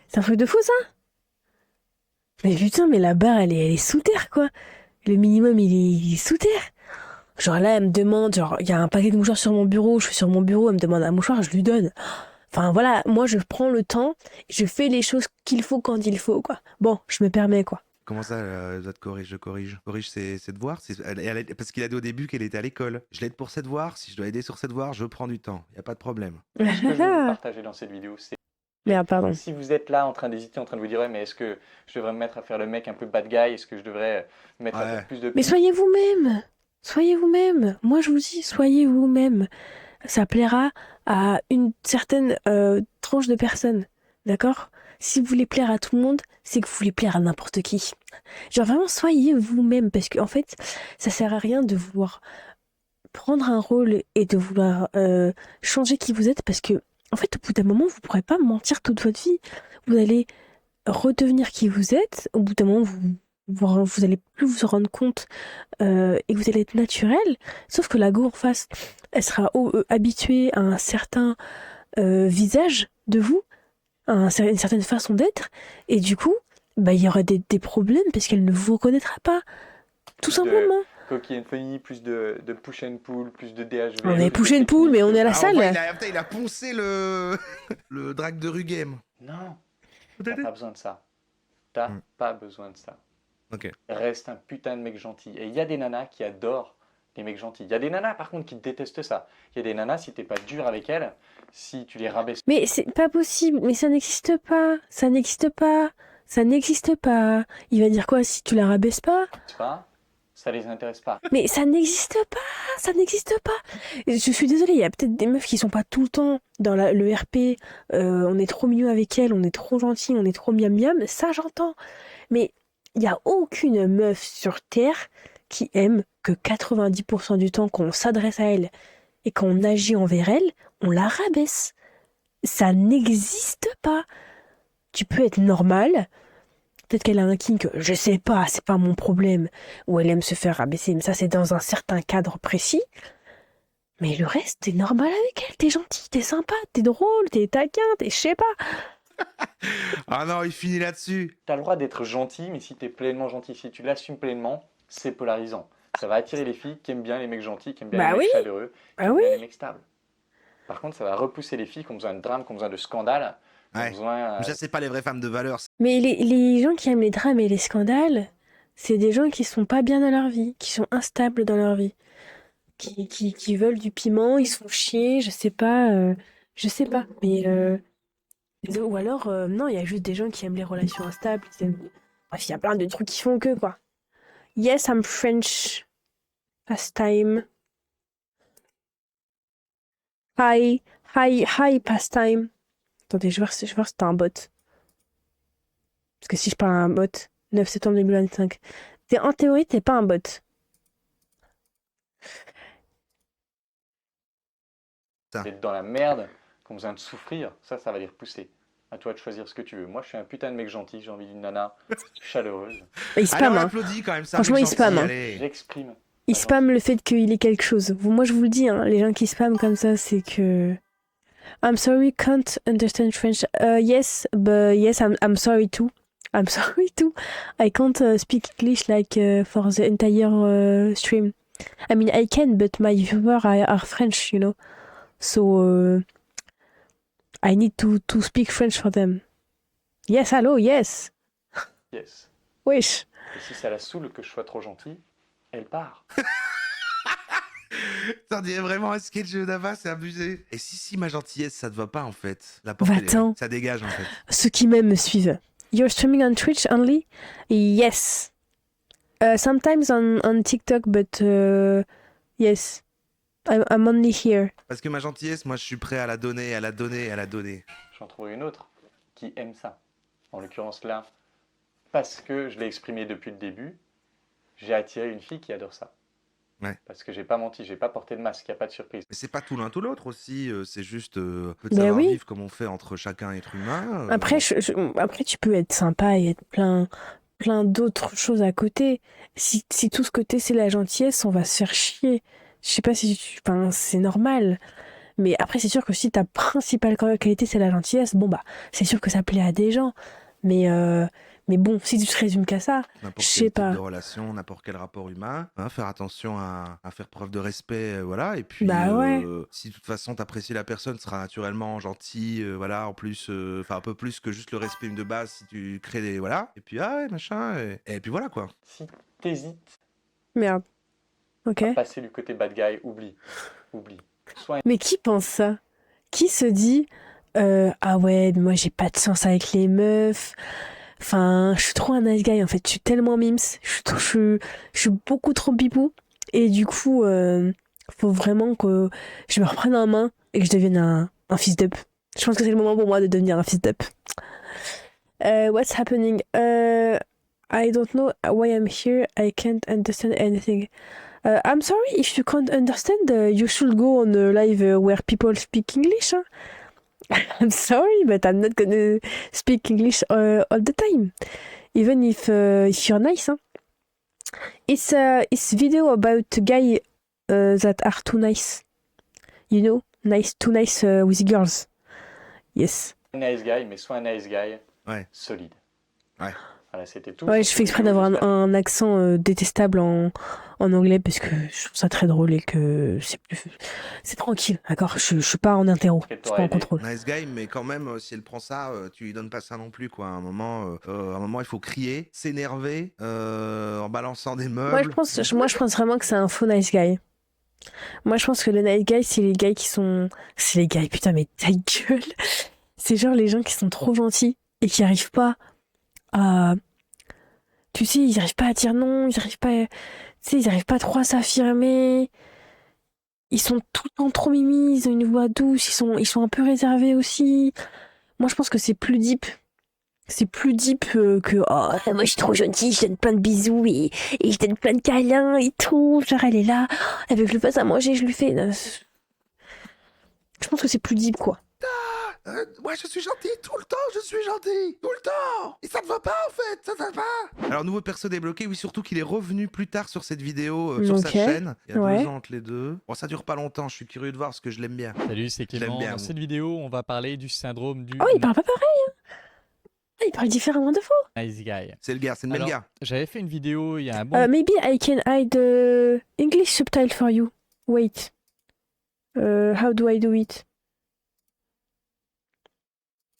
c'est un truc de fou, ça? Mais putain, mais la barre, elle est sous terre, quoi. Le minimum, il est sous terre. Genre là, elle me demande, genre, il y a un paquet de mouchoirs sur mon bureau, je suis sur mon bureau, elle me demande un mouchoir, je lui donne. Enfin voilà, moi je prends le temps, je fais les choses qu'il faut quand il faut, quoi. Bon, je me permets, quoi. comment ça, elle doit te corriger, je corrige? Corrige ses devoirs? Parce qu'il a dit au début qu'elle était à l'école. Je l'aide pour ses devoirs, si je dois aider sur ses devoirs, je prends du temps, y a pas de problème. Ce que je veux vous partager dans cette vidéo, c'est Merde, pardon. si vous êtes là en train d'hésiter, en train de vous dire, ouais, mais est-ce que je devrais me mettre à faire le mec un peu bad guy? Est-ce que je devrais me mettre à Ouais. faire plus de Mais pute? soyez vous-même. Soyez vous-même. Moi, je vous dis, soyez vous-même. Ça plaira à une certaine tranche de personnes. D'accord? Si vous voulez plaire à tout le monde, c'est que vous voulez plaire à n'importe qui. Genre vraiment, soyez vous-même. Parce qu'en fait, ça sert à rien de vouloir prendre un rôle et de vouloir changer qui vous êtes. Parce que, en fait, au bout d'un moment, vous ne pourrez pas mentir toute votre vie. Vous allez redevenir qui vous êtes. Au bout d'un moment, vous allez plus vous en rendre compte et vous allez être naturel. Sauf que la go en face, elle sera habituée à un certain visage de vous, à une certaine façon d'être, et du coup, bah, il y aura des problèmes parce qu'elle ne vous reconnaîtra pas, tout Plus de simplement. Coquille and Funny, plus de push and pull, plus de DHV. On est push and pull, mais on est à la Ah, on salle. voit, il a poncé le le drag de Rugem. Non, t'as pas besoin de ça. T'as Mm. pas besoin de ça. Ok. Reste un putain de mec gentil. Et il y a des nanas qui adorent les mecs gentils. Il y a des nanas par contre qui détestent ça. Il y a des nanas, si t'es pas dur avec elles, si tu les rabaisses Mais c'est pas possible, mais ça n'existe pas, ça n'existe pas, ça n'existe pas. Il va dire quoi si tu la rabaisses pas? pas, ça les intéresse pas. Mais ça n'existe pas, ça n'existe pas. Je suis désolée, il y a peut-être des meufs qui sont pas tout le temps dans le RP, on est trop mignon avec elles, on est trop gentil, on est trop miam miam, ça j'entends. Mais il n'y a aucune meuf sur Terre qui aime que 90% du temps qu'on s'adresse à elle et qu'on agit envers elle, on la rabaisse. Ça n'existe pas. Tu peux être normale. Peut-être qu'elle a un kink, je sais pas, c'est pas mon problème. Ou elle aime se faire rabaisser, mais ça c'est dans un certain cadre précis. Mais le reste, t'es normal avec elle, t'es gentil, t'es sympa, t'es drôle, t'es taquin, t'es je sais pas. Ah non, il finit là-dessus. T'as le droit d'être gentil, mais si t'es pleinement gentil, si tu l'assumes pleinement, c'est polarisant. Ça va attirer les filles qui aiment bien les mecs gentils, qui aiment bien Bah les mecs oui. chaleureux, qui Bah aiment oui. bien les mecs stables. Par contre, ça va repousser les filles qui ont besoin de drame, qui ont besoin de scandale, qui ont Ouais. besoin... Mais ça, c'est pas les vraies femmes de valeur. Mais les gens qui aiment les drames et les scandales, c'est des gens qui sont pas bien dans leur vie, qui sont instables dans leur vie, qui veulent du piment, ils se font chier, je sais pas, mais ou alors non, il y a juste des gens qui aiment les relations instables, bref, il y a plein de trucs qui font que quoi. Yes, I'm French. Pastime. Hi, pastime. Attendez, je vais voir si t'as un bot. Parce que si je parle à un bot, 9 septembre 2025. En théorie, t'es pas un bot. d'être dans la merde, qui ont besoin de souffrir, ça va les repousser. À toi de choisir ce que tu veux. Moi, je suis un putain de mec gentil, j'ai envie d'une nana chaleureuse. Il Allez, spam, on hein. applaudit quand même ça. Franchement, mec il spam, gentil, hein. allez. J'exprime. Il spam le fait qu'il ait quelque chose. Moi, je vous le dis, hein, les gens qui spamment comme ça, c'est que... I'm sorry, can't understand French. Yes, but yes, I'm sorry too. I'm sorry too. I can't speak English like for the entire stream. I mean, I can, but my viewers are French, you know. So, I need to speak French for them. Yes, hello, yes. Yes. Wesh. Et si ça la saoule que je sois trop gentil, elle part. T'en dirais vraiment un sketch de Nava, c'est abusé. Et si ma gentillesse, ça te va pas en fait. La porte, Va-t'en. ça dégage en fait. Ceux qui m'aiment me suivent. You're streaming on Twitch only? Yes. Sometimes on TikTok, but yes. I'm only here. Parce que ma gentillesse, moi je suis prêt à la donner, à la donner, à la donner. J'en trouve une autre qui aime ça. En l'occurrence là, parce que je l'ai exprimé depuis le début, j'ai attiré une fille qui adore ça. Ouais. Parce que j'ai pas menti, j'ai pas porté de masque, y a pas de surprise. Mais c'est pas tout l'un tout l'autre aussi, c'est juste peu de Ben savoir oui. vivre comme on fait entre chacun être humain. Après, après, tu peux être sympa et être plein d'autres choses à côté. Si tout ce côté c'est la gentillesse, on va se faire chier. Je sais pas si enfin, c'est normal. Mais après, c'est sûr que si ta principale qualité c'est la gentillesse, bon bah, c'est sûr que ça plaît à des gens. Mais bon, si tu te résumes qu'à ça, N'importe je quel sais type pas. de relation, n'importe quel rapport humain, hein, faire attention à faire preuve de respect, voilà. Et puis, Bah ouais. si de toute façon t'apprécies la personne, sera naturellement gentil, voilà. En plus, enfin un peu plus que juste le respect de base, si tu crées des, voilà. Et puis ah ouais, machin, et puis voilà quoi. Si t'hésites Merde. Ok. à passer du côté bad guy, oublie. Sois Mais qui pense ça? Qui se dit ah ouais, mais moi j'ai pas de chance avec les meufs. Enfin, je suis trop un nice guy en fait. Je suis tellement mims. Je suis beaucoup trop bibou. Et du coup, faut vraiment que je me reprenne en main et que je devienne un fils d'up. Je pense que c'est le moment pour moi de devenir un fils d'up. What's happening? I don't know why I'm here. I can't understand anything. I'm sorry if you can't understand. You should go on a live where people speak English. Huh? I'm sorry, but I'm not gonna speak English all the time, even if you're nice. Huh? It's video about guy that are too nice. You know, too nice with girls. Yes. un nice guy, mais sois un nice guy Ouais. solide. Ouais. Voilà, c'était tout. Ouais, je fais exprès d'avoir un accent détestable en anglais parce que je trouve ça très drôle et que c'est tranquille, d'accord? Je suis pas en interro, je suis pas en contrôle. Nice guy, mais quand même, si elle prend ça, tu lui donnes pas ça non plus, quoi. À un moment, il faut crier, s'énerver, en balançant des meubles. Moi, je pense vraiment que c'est un faux nice guy. Moi, je pense que le nice guy, c'est les gars qui sont... C'est les gars, putain, mais ta gueule! C'est genre les gens qui sont trop gentils et qui arrivent pas à... Tu sais, ils arrivent pas à dire non, ils arrivent pas... Tu sais, ils arrivent pas trop à s'affirmer. Ils sont tout le temps trop mimis, ils ont une voix douce, ils sont un peu réservés aussi. Moi, je pense que c'est plus deep. C'est plus deep que oh, moi je suis trop gentille, je donne plein de bisous et je donne plein de câlins et tout. Genre, elle est là, elle veut que je lui fasse à manger, je lui fais. Je pense que c'est plus deep, quoi. Moi, je suis gentil tout le temps, je suis gentil tout le temps. Et ça ne va pas en fait, ça ne va pas. Alors, nouveau perso débloqué, oui, surtout qu'il est revenu plus tard sur cette vidéo, sur sa Ok. chaîne. Il y a Ouais. 2 ans entre les deux. Bon, ça dure pas longtemps, je suis curieux de voir parce que je l'aime bien. Salut, c'est Je l'aime Clément. bien, Dans moi. cette vidéo, on va parler du syndrome du Oh, il parle pas pareil, hein. Ah, il parle différemment de fois. nice guy. C'est le gars, c'est le même Alors, gars. J'avais fait une vidéo il y a un bon Maybe I can hide English subtitle for you. Wait. How do I do it?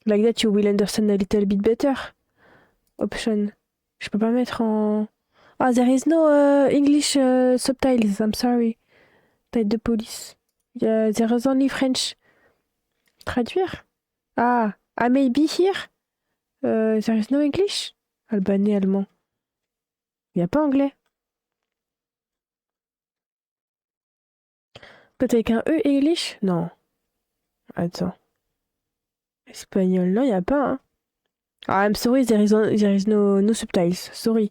Like that you will understand a little bit better. Option. Je peux pas mettre en... Ah, there is no English subtitles, I'm sorry. Tête de police. There is only French. Traduire? Ah, maybe here? There is no English? Albanais, allemand. Y a pas anglais. Peut-être avec un E English? Non. Attends. Espagnol, non, y a pas, hein. Ah, I'm sorry, there is no subtitles. Sorry.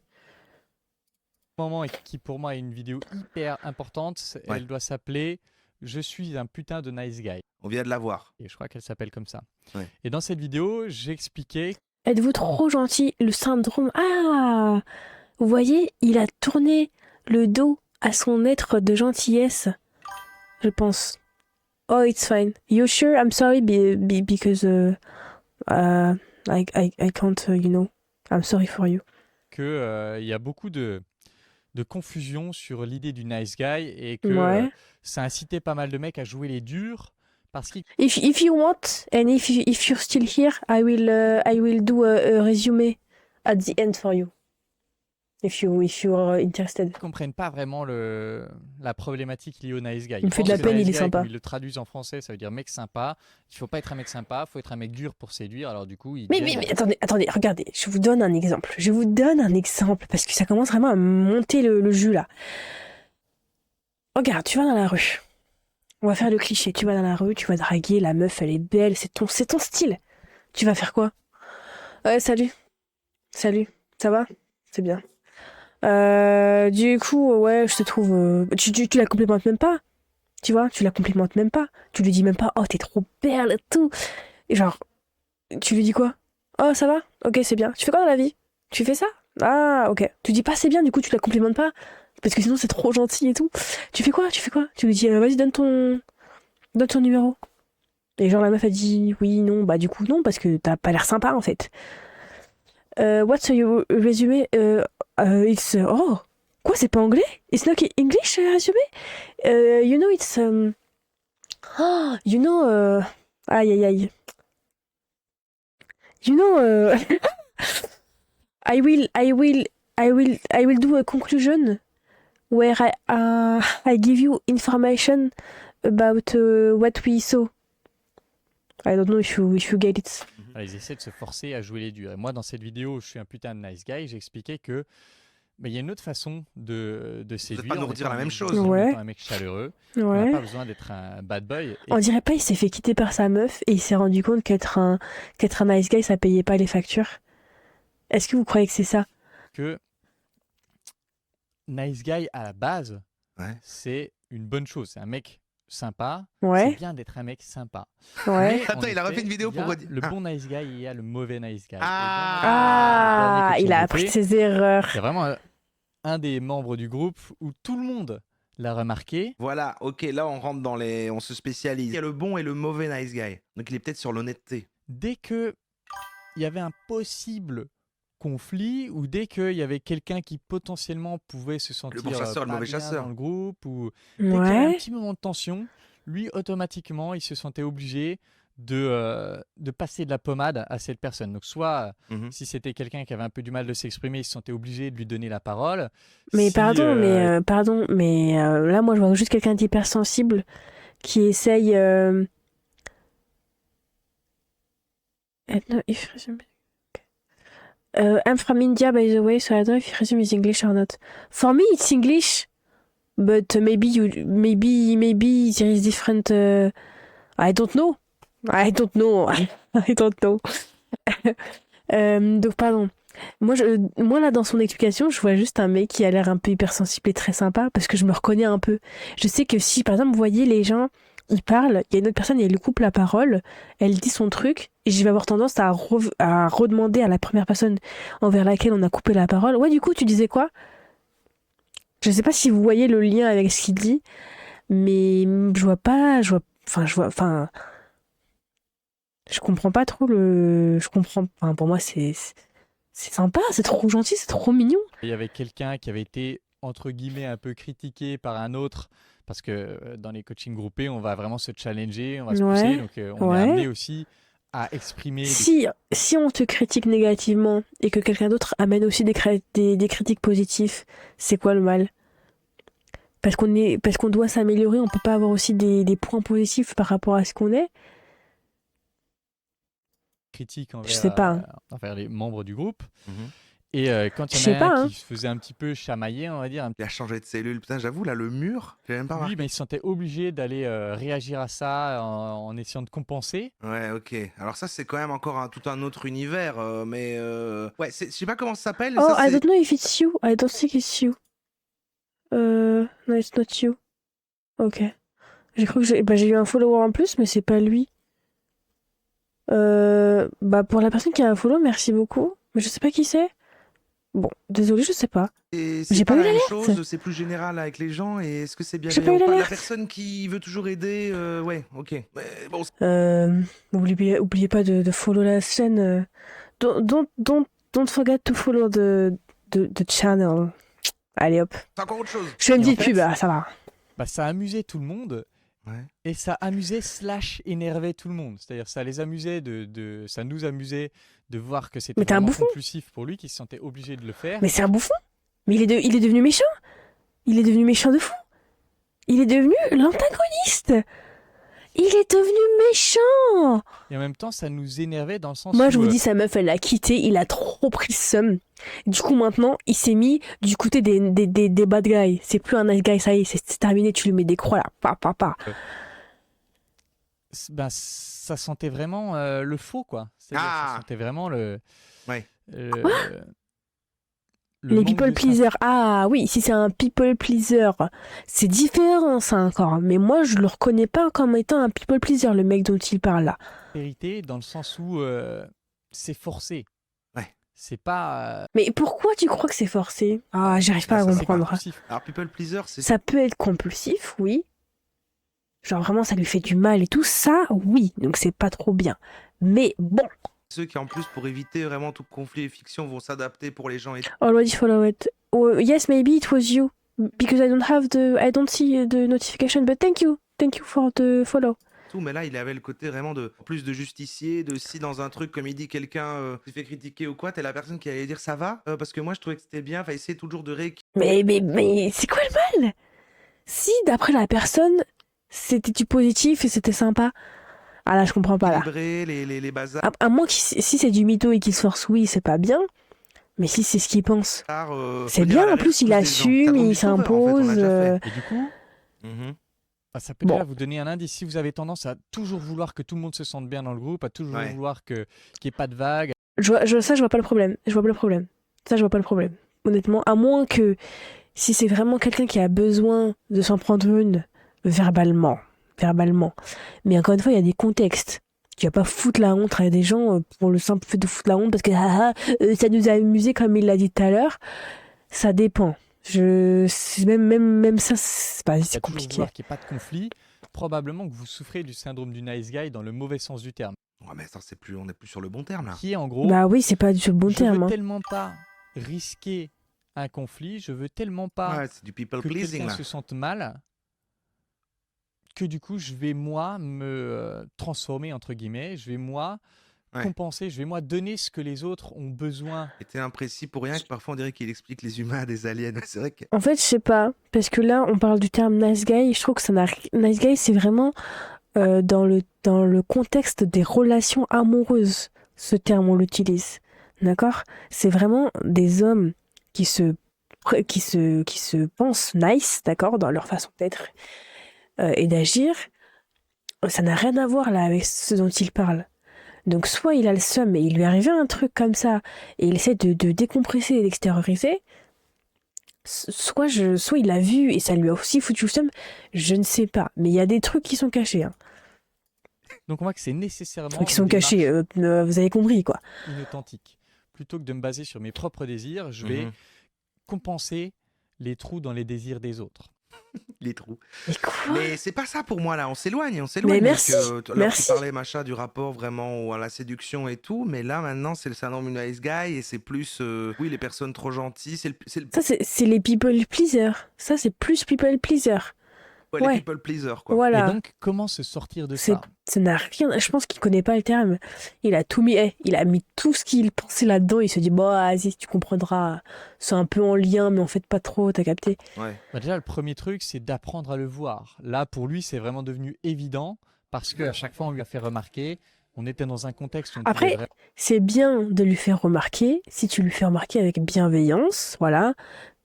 moment et qui pour moi est une vidéo hyper importante. Ouais. Elle doit s'appeler « Je suis un putain de nice guy On vient de la voir. ». Et je crois qu'elle s'appelle comme ça. Ouais. Et dans cette vidéo, j'expliquais Êtes-vous trop gentil? Le syndrome... Ah! Vous voyez, il a tourné le dos à son être de gentillesse. Je pense. Oh, it's fine. You sure? I'm sorry because I can't, you know. I'm sorry for you. qu'il y a beaucoup de confusion sur l'idée du nice guy et que Ouais. ça incitait pas mal de mecs à jouer les durs Parce qu'il If you want, and if you're still here, I will do a resume at the end for you. If you are interested. comprennent pas vraiment la problématique liée au nice guy. Il me fait de pensent la que peine, nice il est guy, sympa. comme ils le traduisent en français, ça veut dire mec sympa. Il faut pas être un mec sympa, faut être un mec dur pour séduire. Alors du coup, ils Mais deviennent- attendez, regardez, je vous donne un exemple. Je vous donne un exemple parce que ça commence vraiment à monter le jus là. Regarde, tu vas dans la rue. On va faire le cliché. Tu vas dans la rue, tu vas draguer, la meuf, elle est belle, c'est ton style. Tu vas faire quoi? Ouais, salut. Salut. Ça va? C'est bien. Du coup, ouais, je te trouve. Tu la complimentes même pas. Tu vois, tu la complimentes même pas. Tu lui dis même pas, oh, t'es trop belle et tout. Et genre, tu lui dis quoi? Oh, ça va? Ok, c'est bien. Tu fais quoi dans la vie? Tu fais ça? Ah, ok. Tu dis pas c'est bien, du coup, tu la complimentes pas. Parce que sinon, c'est trop gentil et tout. Tu fais quoi? Tu lui dis, vas-y, donne ton numéro. Et genre, la meuf a dit, oui, non, bah, du coup, non, parce que t'as pas l'air sympa, en fait. What's your resume? It's. Oh! Quoi, c'est pas anglais? It's not English, resume? You know, it's. Oh, you know. Aïe, aïe, aïe. You know, I will do a conclusion where I give you information about what we saw. I don't know if you get it. Voilà, ils essaient de se forcer à jouer les durs. Et moi, dans cette vidéo, je suis un putain de nice guy. J'expliquais que il y a une autre façon de séduire. pas nous en redire étant la un même mec chose. gentil, en Ouais. étant un mec chaleureux. On n'a Ouais. pas besoin d'être un bad boy. Et On dirait pas il s'est fait quitter par sa meuf et il s'est rendu compte qu'être un nice guy ça payait pas les factures. Est-ce que vous croyez que c'est ça? que nice guy à la base, Ouais. c'est une bonne chose. C'est un mec sympa. Ouais. C'est bien d'être un mec sympa. Ouais. Mais, en Attends, il a refait effet, une vidéo il y a pour redire. le Ah. bon nice guy et il y a le mauvais nice guy. Et dans Ah, le il a dernier appris coaching ses erreurs. groupé, il y a vraiment un des membres du groupe où tout le monde l'a remarqué. Voilà, ok, là on rentre dans les. On se spécialise. Il y a le bon et le mauvais nice guy. Donc il est peut-être sur l'honnêteté. Dès que il y avait un possible conflit ou dès qu'il y avait quelqu'un qui potentiellement pouvait se sentir bon chasseur, le pas mauvais bien chasseur. dans le groupe ou dès qu'il y avait un Ouais. petit moment de tension, lui automatiquement il se sentait obligé de passer de la pommade à cette personne. Donc soit Mhm. si c'était quelqu'un qui avait un peu du mal de s'exprimer, il se sentait obligé de lui donner la parole. Mais Si, pardon, mais là moi je vois juste quelqu'un d'hypersensible qui essaye. No, if I'm from India by the way, so I don't know if resume is English or not. For me it's English, but maybe there is different. I don't know. I don't know. I don't know. Donc pardon. Moi là dans son explication, je vois juste un mec qui a l'air un peu hypersensible et très sympa parce que je me reconnais un peu. Je sais que si par exemple vous voyez les gens, ils parlent, il y a une autre personne et elle lui coupe la parole, elle dit son truc et je vais avoir tendance à redemander à la première personne envers laquelle on a coupé la parole. Ouais, du coup, tu disais quoi? Je sais pas si vous voyez le lien avec ce qu'il dit, mais je comprends pas trop pour moi c'est sympa, c'est trop gentil, c'est trop mignon. il y avait quelqu'un qui avait été entre guillemets un peu critiqué par un autre parce que dans les coachings groupés, on va vraiment se challenger, on va se pousser, donc on est amené aussi à exprimer. Si on te critique négativement et que quelqu'un d'autre amène aussi des critiques positives, c'est quoi le mal? Parce qu'on doit s'améliorer, on peut pas avoir aussi des points positifs par rapport à ce qu'on est. Critiques Je sais pas, hein. envers les membres du groupe. Mhm. Et quand il Je y sais en a pas, un hein. qui se faisait un petit peu chamailler, on va dire, Il a changé de cellule. Putain, j'avoue, là, le mur, j'ai même pas lui, remarqué. il se sentait obligé d'aller réagir à ça en essayant de compenser. Ouais, ok. Alors ça, c'est quand même encore tout un autre univers, mais... Ouais, je sais pas comment ça s'appelle. Oh, ça, I don't know if it's you. I don't think it's you. No, it's not you. Ok. J'ai cru que j'ai eu un follower en plus, mais c'est pas lui. Pour la personne qui a un follow, merci beaucoup. Mais je sais pas qui c'est. Bon, désolé, je sais pas. Et J'ai c'est pas pas eu la même l'alerte. chose, c'est plus général avec les gens, et est-ce que c'est J'ai pas bienveillant eu ou pas? La l'alerte. personne qui veut toujours aider, ouais, ok. Mais bon, Oubliez pas de follow la chaîne. Don't forget to follow the channel. Allez hop. c'est encore autre chose. Je fais une Et en petite fait, pub, ça va. Ça amusait tout le monde. Ouais. Et ça amusait slash énervait tout le monde. C'est-à-dire ça les amusait ça nous amusait de voir que c'était Mais t'es un vraiment bouffon. compulsif pour lui, qu'il se sentait obligé de le faire. Mais c'est un bouffon. Mais il est devenu méchant. Il est devenu méchant de fou. Il est devenu l'antagoniste. Il est devenu méchant. Et en même temps, ça nous énervait dans le sens Moi, où je vous dis, sa meuf, elle l'a quitté. Il a trop pris le seum. Du coup, maintenant, il s'est mis du côté des bad guys. C'est plus un nice guy, ça y est, c'est terminé. Tu lui mets des croix là. Pa. ça sentait vraiment le faux, quoi. C'est-à-dire que ça sentait vraiment Ouais. le Les manque people de pleasers. Ah oui, si c'est un people pleaser, c'est différent ça encore. Mais moi, je le reconnais pas comme étant un people pleaser, le mec dont il parle là. sincérité dans le sens où c'est forcé. Ouais. C'est pas. Mais pourquoi tu crois que c'est forcé? Ah, j'arrive pas à Ça, c'est comprendre. compulsif. Alors, people pleaser, c'est Ça peut être compulsif, oui. Genre vraiment, ça lui fait du mal et tout ça, oui. Donc c'est pas trop bien. Mais bon. ceux qui, en plus, pour éviter vraiment tout conflit et fiction, vont s'adapter pour les gens et Already follow it. Oh, yes, maybe it was you. Because I don't see the notification, but thank you. Thank you for the follow. tout. Mais là, il avait le côté vraiment de plus de justicier, de si dans un truc, comme il dit, quelqu'un s'est fait critiquer ou quoi, t'es la personne qui allait dire ça va, parce que moi, je trouvais que c'était bien. Enfin, essayer toujours de Mais c'est quoi le mal? Si, d'après la personne, c'était du positif et c'était sympa. Ah là, je comprends pas là. rééquilibrer les bazars. À moins que si c'est du mytho et qu'il se force, oui, c'est pas bien. Mais si c'est ce qu'il pense, c'est faut dire à bien. la En plus, il rescousse des gens. assume, Ça tombe il du sauveur, en fait, on l'a s'impose. déjà fait. Et du coup, Mhm. ça peut Bon. déjà vous donner un indice. Si vous avez tendance à toujours vouloir que tout le monde se sente bien dans le groupe, à toujours Ouais. vouloir qu'il n'y ait pas de vagues, Ça, je vois pas le problème. Ça, je vois pas le problème. Honnêtement, à moins que si c'est vraiment quelqu'un qui a besoin de s'en prendre une verbalement. Mais encore une fois, il y a des contextes. Tu vas pas foutre la honte à des gens pour le simple fait de foutre la honte parce que ça nous a amusé comme il l'a dit tout à l'heure. Ça dépend. Même ça, c'est à toujours compliqué. vouloir qu'il n'y ait pas de conflit, probablement que vous souffrez du syndrome du nice guy dans le mauvais sens du terme. Ouais, mais ça, on est plus sur le bon terme, là. Qui est en gros, Bah oui, c'est pas du bon je terme. veux Hein. tellement pas risquer un conflit, je veux tellement pas Ouais, c'est du people que pleasing, quelqu'un là. se sente mal, que du coup, je vais moi me transformer, entre guillemets, je vais moi Ouais. compenser, je vais moi donner ce que les autres ont besoin. Et t'es imprécis pour rien que parfois on dirait qu'il explique les humains à des aliens. C'est vrai que... En fait, je sais pas, parce que là, on parle du terme nice guy, et je trouve que ça n'a nice guy, c'est vraiment dans le contexte des relations amoureuses, ce terme, on l'utilise. D'accord? C'est vraiment des hommes qui se pensent nice, d'accord, dans leur façon d'être et d'agir. Ça n'a rien à voir là avec ce dont il parle. Donc soit il a le seum et il lui est arrivé un truc comme ça et il essaie de décompresser et d'extérioriser, soit il l'a vu et ça lui a aussi foutu le seum, je ne sais pas. Mais il y a des trucs qui sont cachés. Hein. Donc on voit que c'est nécessairement Qui sont une cachés, démarche vous avez compris quoi. inauthentique. Plutôt que de me baser sur mes propres désirs, je vais Mhm. compenser les trous dans les désirs des autres. Les trous. Mais quoi? Mais c'est pas ça pour moi, là. On s'éloigne. Mais merci, Alors, tu merci. parlais, machin, du rapport vraiment à la séduction et tout. Mais là, maintenant, c'est le syndrome du nice guy. Et c'est plus, oui, les personnes trop gentilles. C'est le Ça c'est les people pleasers. Ça c'est plus people pleaser. ouais, ouais. les people pleasers, quoi. Voilà. Et donc, comment se sortir de C'est- ça? Ça n'a rien. Je pense qu'il connaît pas le terme. Il a tout mis. Il a mis tout ce qu'il pensait là-dedans. Il se dit bon, vas-y, tu comprendras. C'est un peu en lien, mais en fait pas trop. T'as capté? Ouais. Bah déjà, le premier truc, c'est d'apprendre à le voir. Là, pour lui, c'est vraiment devenu évident parce qu'à chaque fois, on lui a fait remarquer. On était dans un contexte où on Après, pouvait vraiment- c'est bien de lui faire remarquer. Si tu lui fais remarquer avec bienveillance, voilà.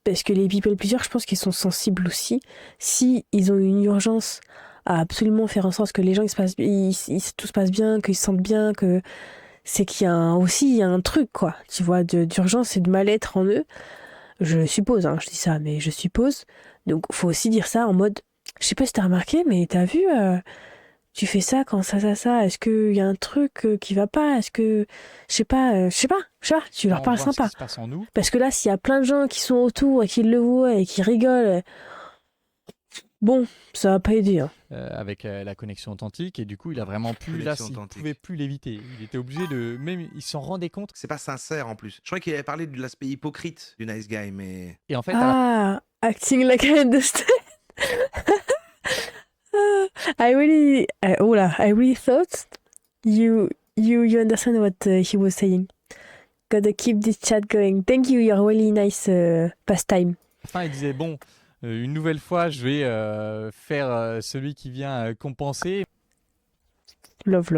Parce que les people pleasers, je pense qu'ils sont sensibles aussi. Si ils ont une urgence à absolument faire en sorte que les gens tout se passe bien, qu'ils se sentent bien, que c'est qu'il y a il y a un truc quoi, tu vois, d'urgence et de mal-être en eux. Je suppose, hein, je dis ça, mais je suppose. Donc faut aussi dire ça en mode, je sais pas si t'as remarqué, mais t'as vu, tu fais ça quand ça. Est-ce qu'il y a un truc qui va pas? Est-ce que, je sais pas, tu leur on parles voit ce sympa. qui se passe en nous. Parce que là, s'il y a plein de gens qui sont autour et qui le voient et qui rigolent, bon, ça va pas aider. Hein. Avec la connexion authentique et du coup il a vraiment pu là Connexion il authentique. pouvait plus l'éviter, il était obligé de même il s'en rendait compte C'est pas sincère, en plus. Je crois qu'il avait parlé de l'aspect hypocrite du nice guy, mais... et en fait à la Ah, acting like I understand. I really thought you understand what he was saying. Gotta keep this chat going. Thank you, you're really nice pastime. Enfin, il disait, bon, une nouvelle fois, je vais faire celui qui vient compenser. Love.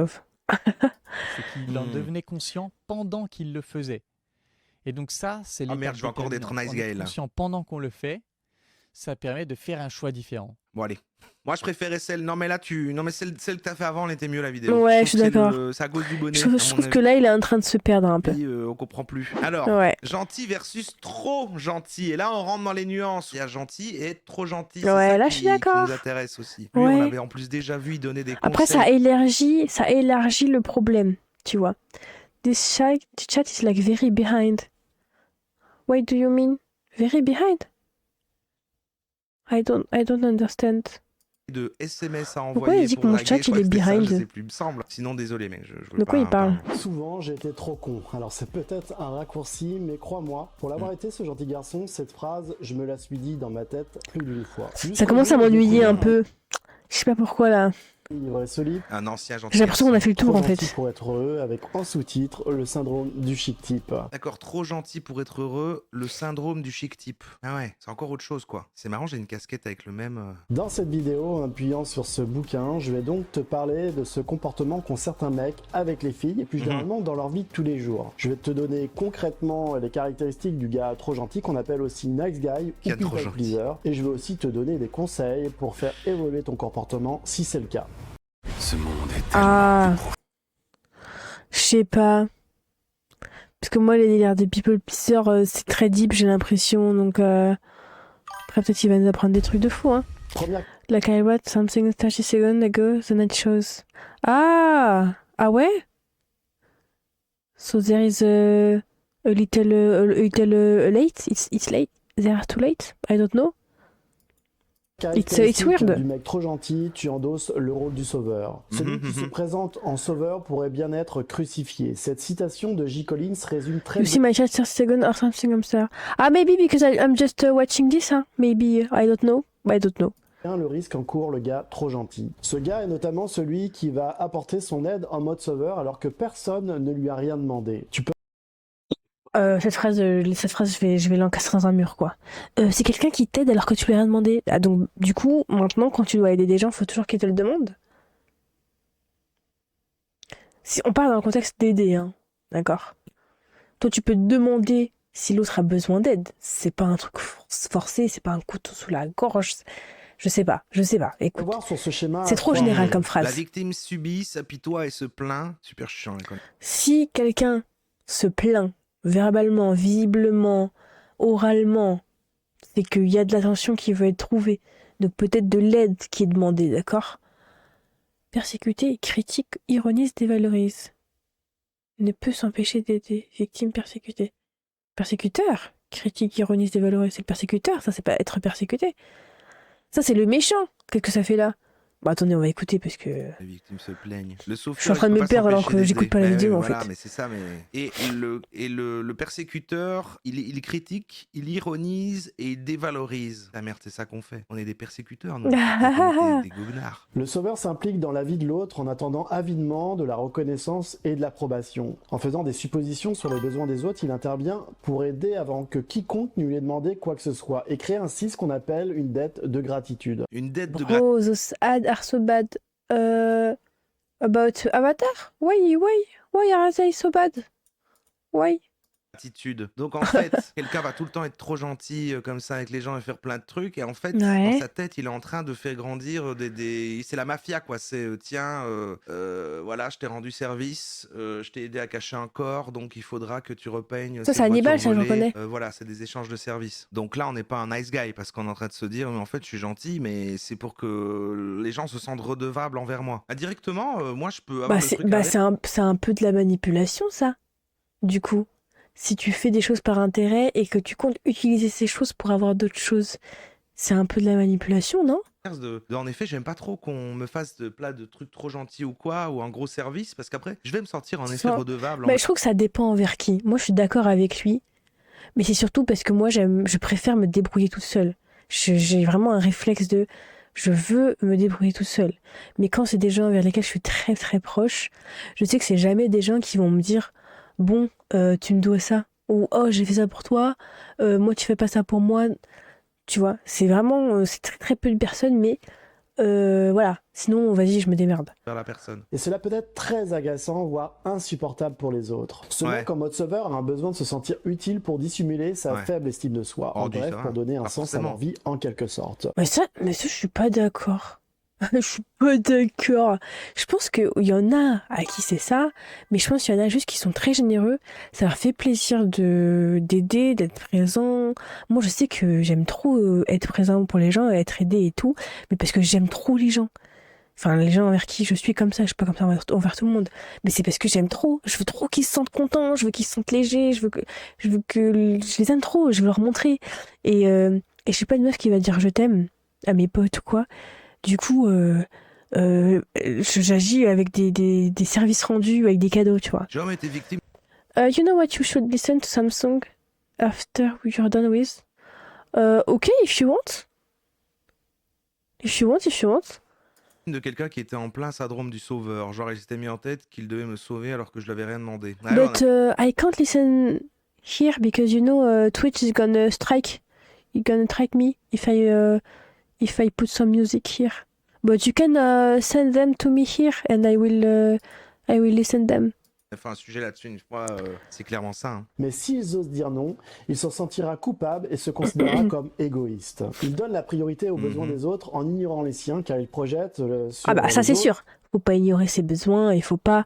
C'est qu'il en Hmm. devenait conscient pendant qu'il le faisait. Et donc ça, c'est Ah l'étape merde, je vais encore d'être déterminante. nice En être guy là. conscient pendant qu'on le fait, ça permet de faire un choix différent. Bon allez. Moi je préférais celle. Non mais là non mais celle que t'as fait avant, elle était mieux la vidéo. Ouais, trouve je suis que c'est d'accord. C'est à cause du bonnet. Je à mon trouve que avis. là, il est en train de se perdre un peu. On comprend plus. Alors, Ouais. gentil versus trop gentil. Et là, on rentre dans les nuances. Il y a gentil et trop gentil. Ouais, C'est ça là, qui, je suis qui d'accord. nous intéresse aussi. Lui, Ouais. on l'avait en plus déjà vu, il donnait des Après, conseils. ça élargit le problème, tu vois. This chat is like very behind. What do you mean? Very behind? I don't understand. De SMS à Pourquoi envoyer il dit pour que mon draguer. chat, Je crois il est que c'était ça, behind? je sais plus, il me semble. Sinon, désolé, mec, je veux De pas quoi il parle? Souvent, j'ai été trop con. Alors, c'est peut-être un raccourci, mais crois-moi, pour l'avoir été ce gentil garçon, cette phrase, je me la suis dit dans ma tête plus d'une fois. Ça commence à m'ennuyer un peu. Je sais pas pourquoi là. Livre ce livre. Un ancien gentil. J'ai l'impression qu'on a fait le Trop tour en gentil fait. pour être heureux, avec en sous-titre le syndrome du chic type. D'accord, trop gentil pour être heureux, le syndrome du chic type. Ah ouais, c'est encore autre chose quoi. C'est marrant, j'ai une casquette avec le même. Dans cette vidéo, en appuyant sur ce bouquin, je vais donc te parler de ce comportement qu'ont certains mecs avec les filles et plus généralement dans leur vie de tous les jours. Je vais te donner concrètement les caractéristiques du gars trop gentil qu'on appelle aussi nice guy ou Gars trop people gentil. pleaser et je vais aussi te donner des conseils pour faire évoluer ton comportement si c'est le cas. Ce monde est Ah. Je sais pas. Parce que moi, les délires des people pleaser, c'est très deep, j'ai l'impression. Donc, après, peut-être qu'il va nous apprendre des trucs de fou, hein. Première Like I wrote something 30 seconds ago, the night shows. Ah! Ah ouais? So there is a little late? It's late? They are too late? I don't know. caractéristique weird. du mec trop gentil, tu endosses le rôle du sauveur. Celui qui se présente en sauveur pourrait bien être crucifié. Cette citation de J. Collins résume très You see my chat 30 seconds or something comme ça. Ah, maybe because I'm just watching this, hein. Maybe, I don't know. I don't know. bien le risque encourt le gars trop gentil. Ce gars est notamment celui qui va apporter son aide en mode sauveur alors que personne ne lui a rien demandé. Tu peux Cette phrase, je vais l'encastrer dans un mur, quoi. C'est quelqu'un qui t'aide alors que tu lui as rien demandé. Ah, donc, du coup, maintenant, quand tu dois aider des gens, faut toujours qu'ils te le demandent. Si on parle dans le contexte d'aider, hein, d'accord. Toi, tu peux demander si l'autre a besoin d'aide. C'est pas un truc forcé, c'est pas un couteau sous la gorge. Je sais pas. Écoute, voir sur ce schéma. c'est trop général comme La phrase. victime subit, s'apitoie et se plaint. Super chiant, les conneries. Si quelqu'un se plaint verbalement, visiblement, oralement, c'est qu'il y a de l'attention qui veut être trouvée. Donc peut-être de l'aide qui est demandée, d'accord? Persécuter, critique, ironise, dévalorise. Ne peut s'empêcher d'aider. Victime persécutée. Persécuteur, critique, ironise, dévalorise. C'est le persécuteur, ça c'est pas être persécuté. Ça c'est le méchant. Qu'est-ce que ça fait là? Bah attendez, on va écouter parce que... Les victimes se plaignent. Le sauveteur, Je suis en train de il peut me pas perdre alors s'empêcher que j'écoute d'aider. pas la Ouais, vidéo, en voilà, fait. mais c'est ça, mais... Et le persécuteur, il critique, il ironise et il dévalorise. La merde, c'est ça qu'on fait. On est des persécuteurs, nous. On est des goguenards. Le sauveur s'implique dans la vie de l'autre en attendant avidement de la reconnaissance et de l'approbation. En faisant des suppositions sur les besoins des autres, il intervient pour aider avant que quiconque ne lui ait demandé quoi que ce soit et crée ainsi ce qu'on appelle une dette de gratitude. Une dette de Bro, those ads are so bad. About Avatar? Why are they so bad? Why? gratitude. Donc en fait, quelqu'un va tout le temps être trop gentil comme ça avec les gens et faire plein de trucs. Et en fait, Ouais. dans sa tête, il est en train de faire grandir C'est la mafia, quoi. C'est tiens, voilà, je t'ai rendu service, je t'ai aidé à cacher un corps, donc il faudra que tu repeignes. Ça, cette c'est Hannibal, voiture ça, je volée. reconnais. Voilà, c'est des échanges de services. Donc là, on n'est pas un nice guy parce qu'on est en train de se dire, mais en fait, je suis gentil, mais c'est pour que les gens se sentent redevables envers moi. Ah, directement, moi, je peux avoir le truc avec. C'est un peu de la manipulation, ça. Du coup, si tu fais des choses par intérêt et que tu comptes utiliser ces choses pour avoir d'autres choses, c'est un peu de la manipulation, non? En effet, j'aime pas trop qu'on me fasse de plats de trucs trop gentils ou quoi, ou un gros service, parce qu'après, je vais me sentir en effet Ça- redevable. Bah, je trouve que ça dépend envers qui. Moi, je suis d'accord avec lui, mais c'est surtout parce que moi, je préfère me débrouiller toute seule. J'ai vraiment un réflexe de... Je veux me débrouiller toute seule. Mais quand c'est des gens vers lesquels je suis très très proche, je sais que c'est jamais des gens qui vont me dire bon, tu me dois ça. Ou oh, j'ai fait ça pour toi, moi tu fais pas ça pour moi. Tu vois, c'est vraiment, c'est très très peu de personnes, mais voilà. Sinon, vas-y, je me démerde. Vers la personne. Et cela peut être très agaçant, voire insupportable pour les autres. Ce Ouais. mec en mode sauveur a un besoin de se sentir utile pour dissimuler sa Ouais. faible estime de soi. En Oh, dis bref, ça va. pour donner un Pas sens à forcément. leur vie en quelque sorte. Mais ça, je suis pas d'accord. Je suis pas d'accord. Je pense qu'il y en a à qui c'est ça, mais je pense qu'il y en a juste qui sont très généreux. Ça leur fait plaisir d'aider, d'être présent. Moi, je sais que j'aime trop être présent pour les gens, être aidé et tout, mais parce que j'aime trop les gens. Enfin, les gens envers qui je suis comme ça, je suis pas comme ça envers tout le monde. Mais c'est parce que j'aime trop. Je veux trop qu'ils se sentent contents, je veux qu'ils se sentent légers, je veux que je les aime trop, je veux leur montrer. Et je suis pas une meuf qui va dire je t'aime à mes potes ou quoi. Du coup, j'agis avec des services rendus, avec des cadeaux, tu vois. J'ai jamais été victime You know what you should listen to Samsung after you're done with? Okay, if you want. If you want. de quelqu'un qui était en plein syndrome du sauveur. Genre, il s'était mis en tête qu'il devait me sauver alors que je lui avais rien demandé. Ouais, But I can't listen here because you know Twitch is gonna strike. You're gonna strike me if I put some music here. But you can send them to me here and I will listen them. on a fait un sujet là-dessus une fois, c'est clairement ça. Hein. Mais s'ils osent dire non, il s'en sentira coupable et se considérera comme égoïste. Il donne la priorité aux besoins des autres en ignorant les siens car il projette sur Ah bah ça les c'est autres sûr. Faut pas ignorer ses besoins, il faut pas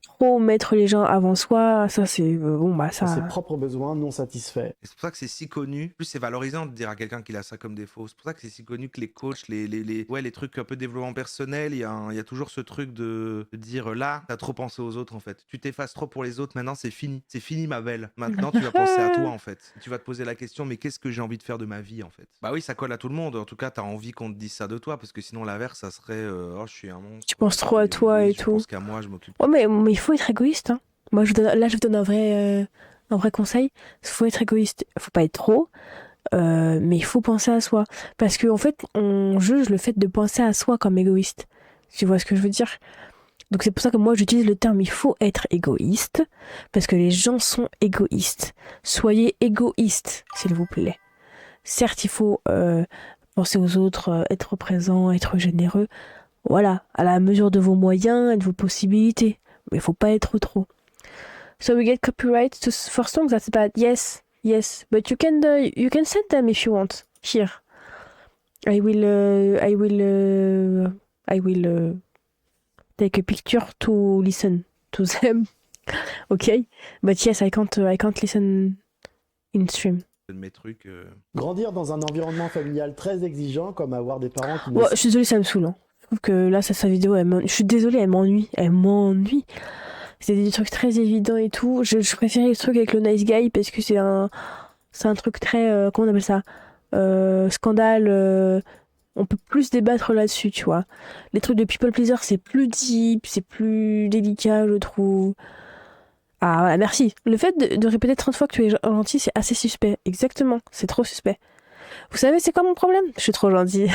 trop mettre les gens avant soi. Ça c'est bon bah ses ça. propres besoins non satisfaits. Et c'est pour ça que c'est si connu. En plus, c'est valorisant de dire à quelqu'un qu'il a ça comme défaut. C'est pour ça que c'est si connu que les coachs, les trucs un peu développement personnel, il y a toujours ce truc de dire là, t'as trop pensé aux autres en fait. Tu t'effaces trop pour les autres, maintenant c'est fini. C'est fini ma belle. Maintenant tu vas penser à toi en fait. Tu vas te poser la question, mais qu'est-ce que j'ai envie de faire de ma vie en fait? Bah oui, ça colle à tout le monde. En tout cas, t'as envie qu'on te dise ça de toi parce que sinon l'inverse, ça serait oh, je suis un monstre. Tu penses trop à toi et je tout. pense qu'à moi, je m'occupe. Ouais mais il faut être égoïste. Hein. Moi je vous donne un vrai conseil. Il faut être égoïste. Faut pas être trop. Mais il faut penser à soi. Parce qu'en fait, on juge le fait de penser à soi comme égoïste. Tu vois ce que je veux dire? Donc c'est pour ça que moi j'utilise le terme il faut être égoïste. Parce que les gens sont égoïstes. Soyez égoïste, s'il vous plaît. Certes, il faut penser aux autres, être présent, être généreux. Voilà, à la mesure de vos moyens et de vos possibilités. Mais il faut pas être trop. So we get copyright for songs, that's bad. Yes. But you can send them if you want. Here. I will take a picture to listen to them. Okay? But yes, I can't listen in stream. De mes trucs. Grandir dans un environnement familial très exigeant, comme avoir des parents qui... Ouais, je suis désolée, ça me saoule. Hein. Je trouve que là, sa vidéo, je suis désolée, elle m'ennuie. C'était des trucs très évidents et tout. Je préférais les trucs avec le nice guy parce que c'est un truc très... comment on appelle ça scandale. On peut plus débattre là-dessus, tu vois. Les trucs de people pleaser, c'est plus deep, c'est plus délicat, je trouve. Ah voilà, merci. Le fait de répéter 30 fois que tu es gentil, c'est assez suspect. Exactement, c'est trop suspect. Vous savez, c'est quoi mon problème? Je suis trop gentille.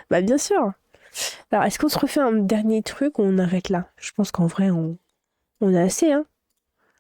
Bah bien sûr. Alors, est-ce qu'on se refait un dernier truc ou on arrête là? Je pense qu'en vrai, on a assez, hein.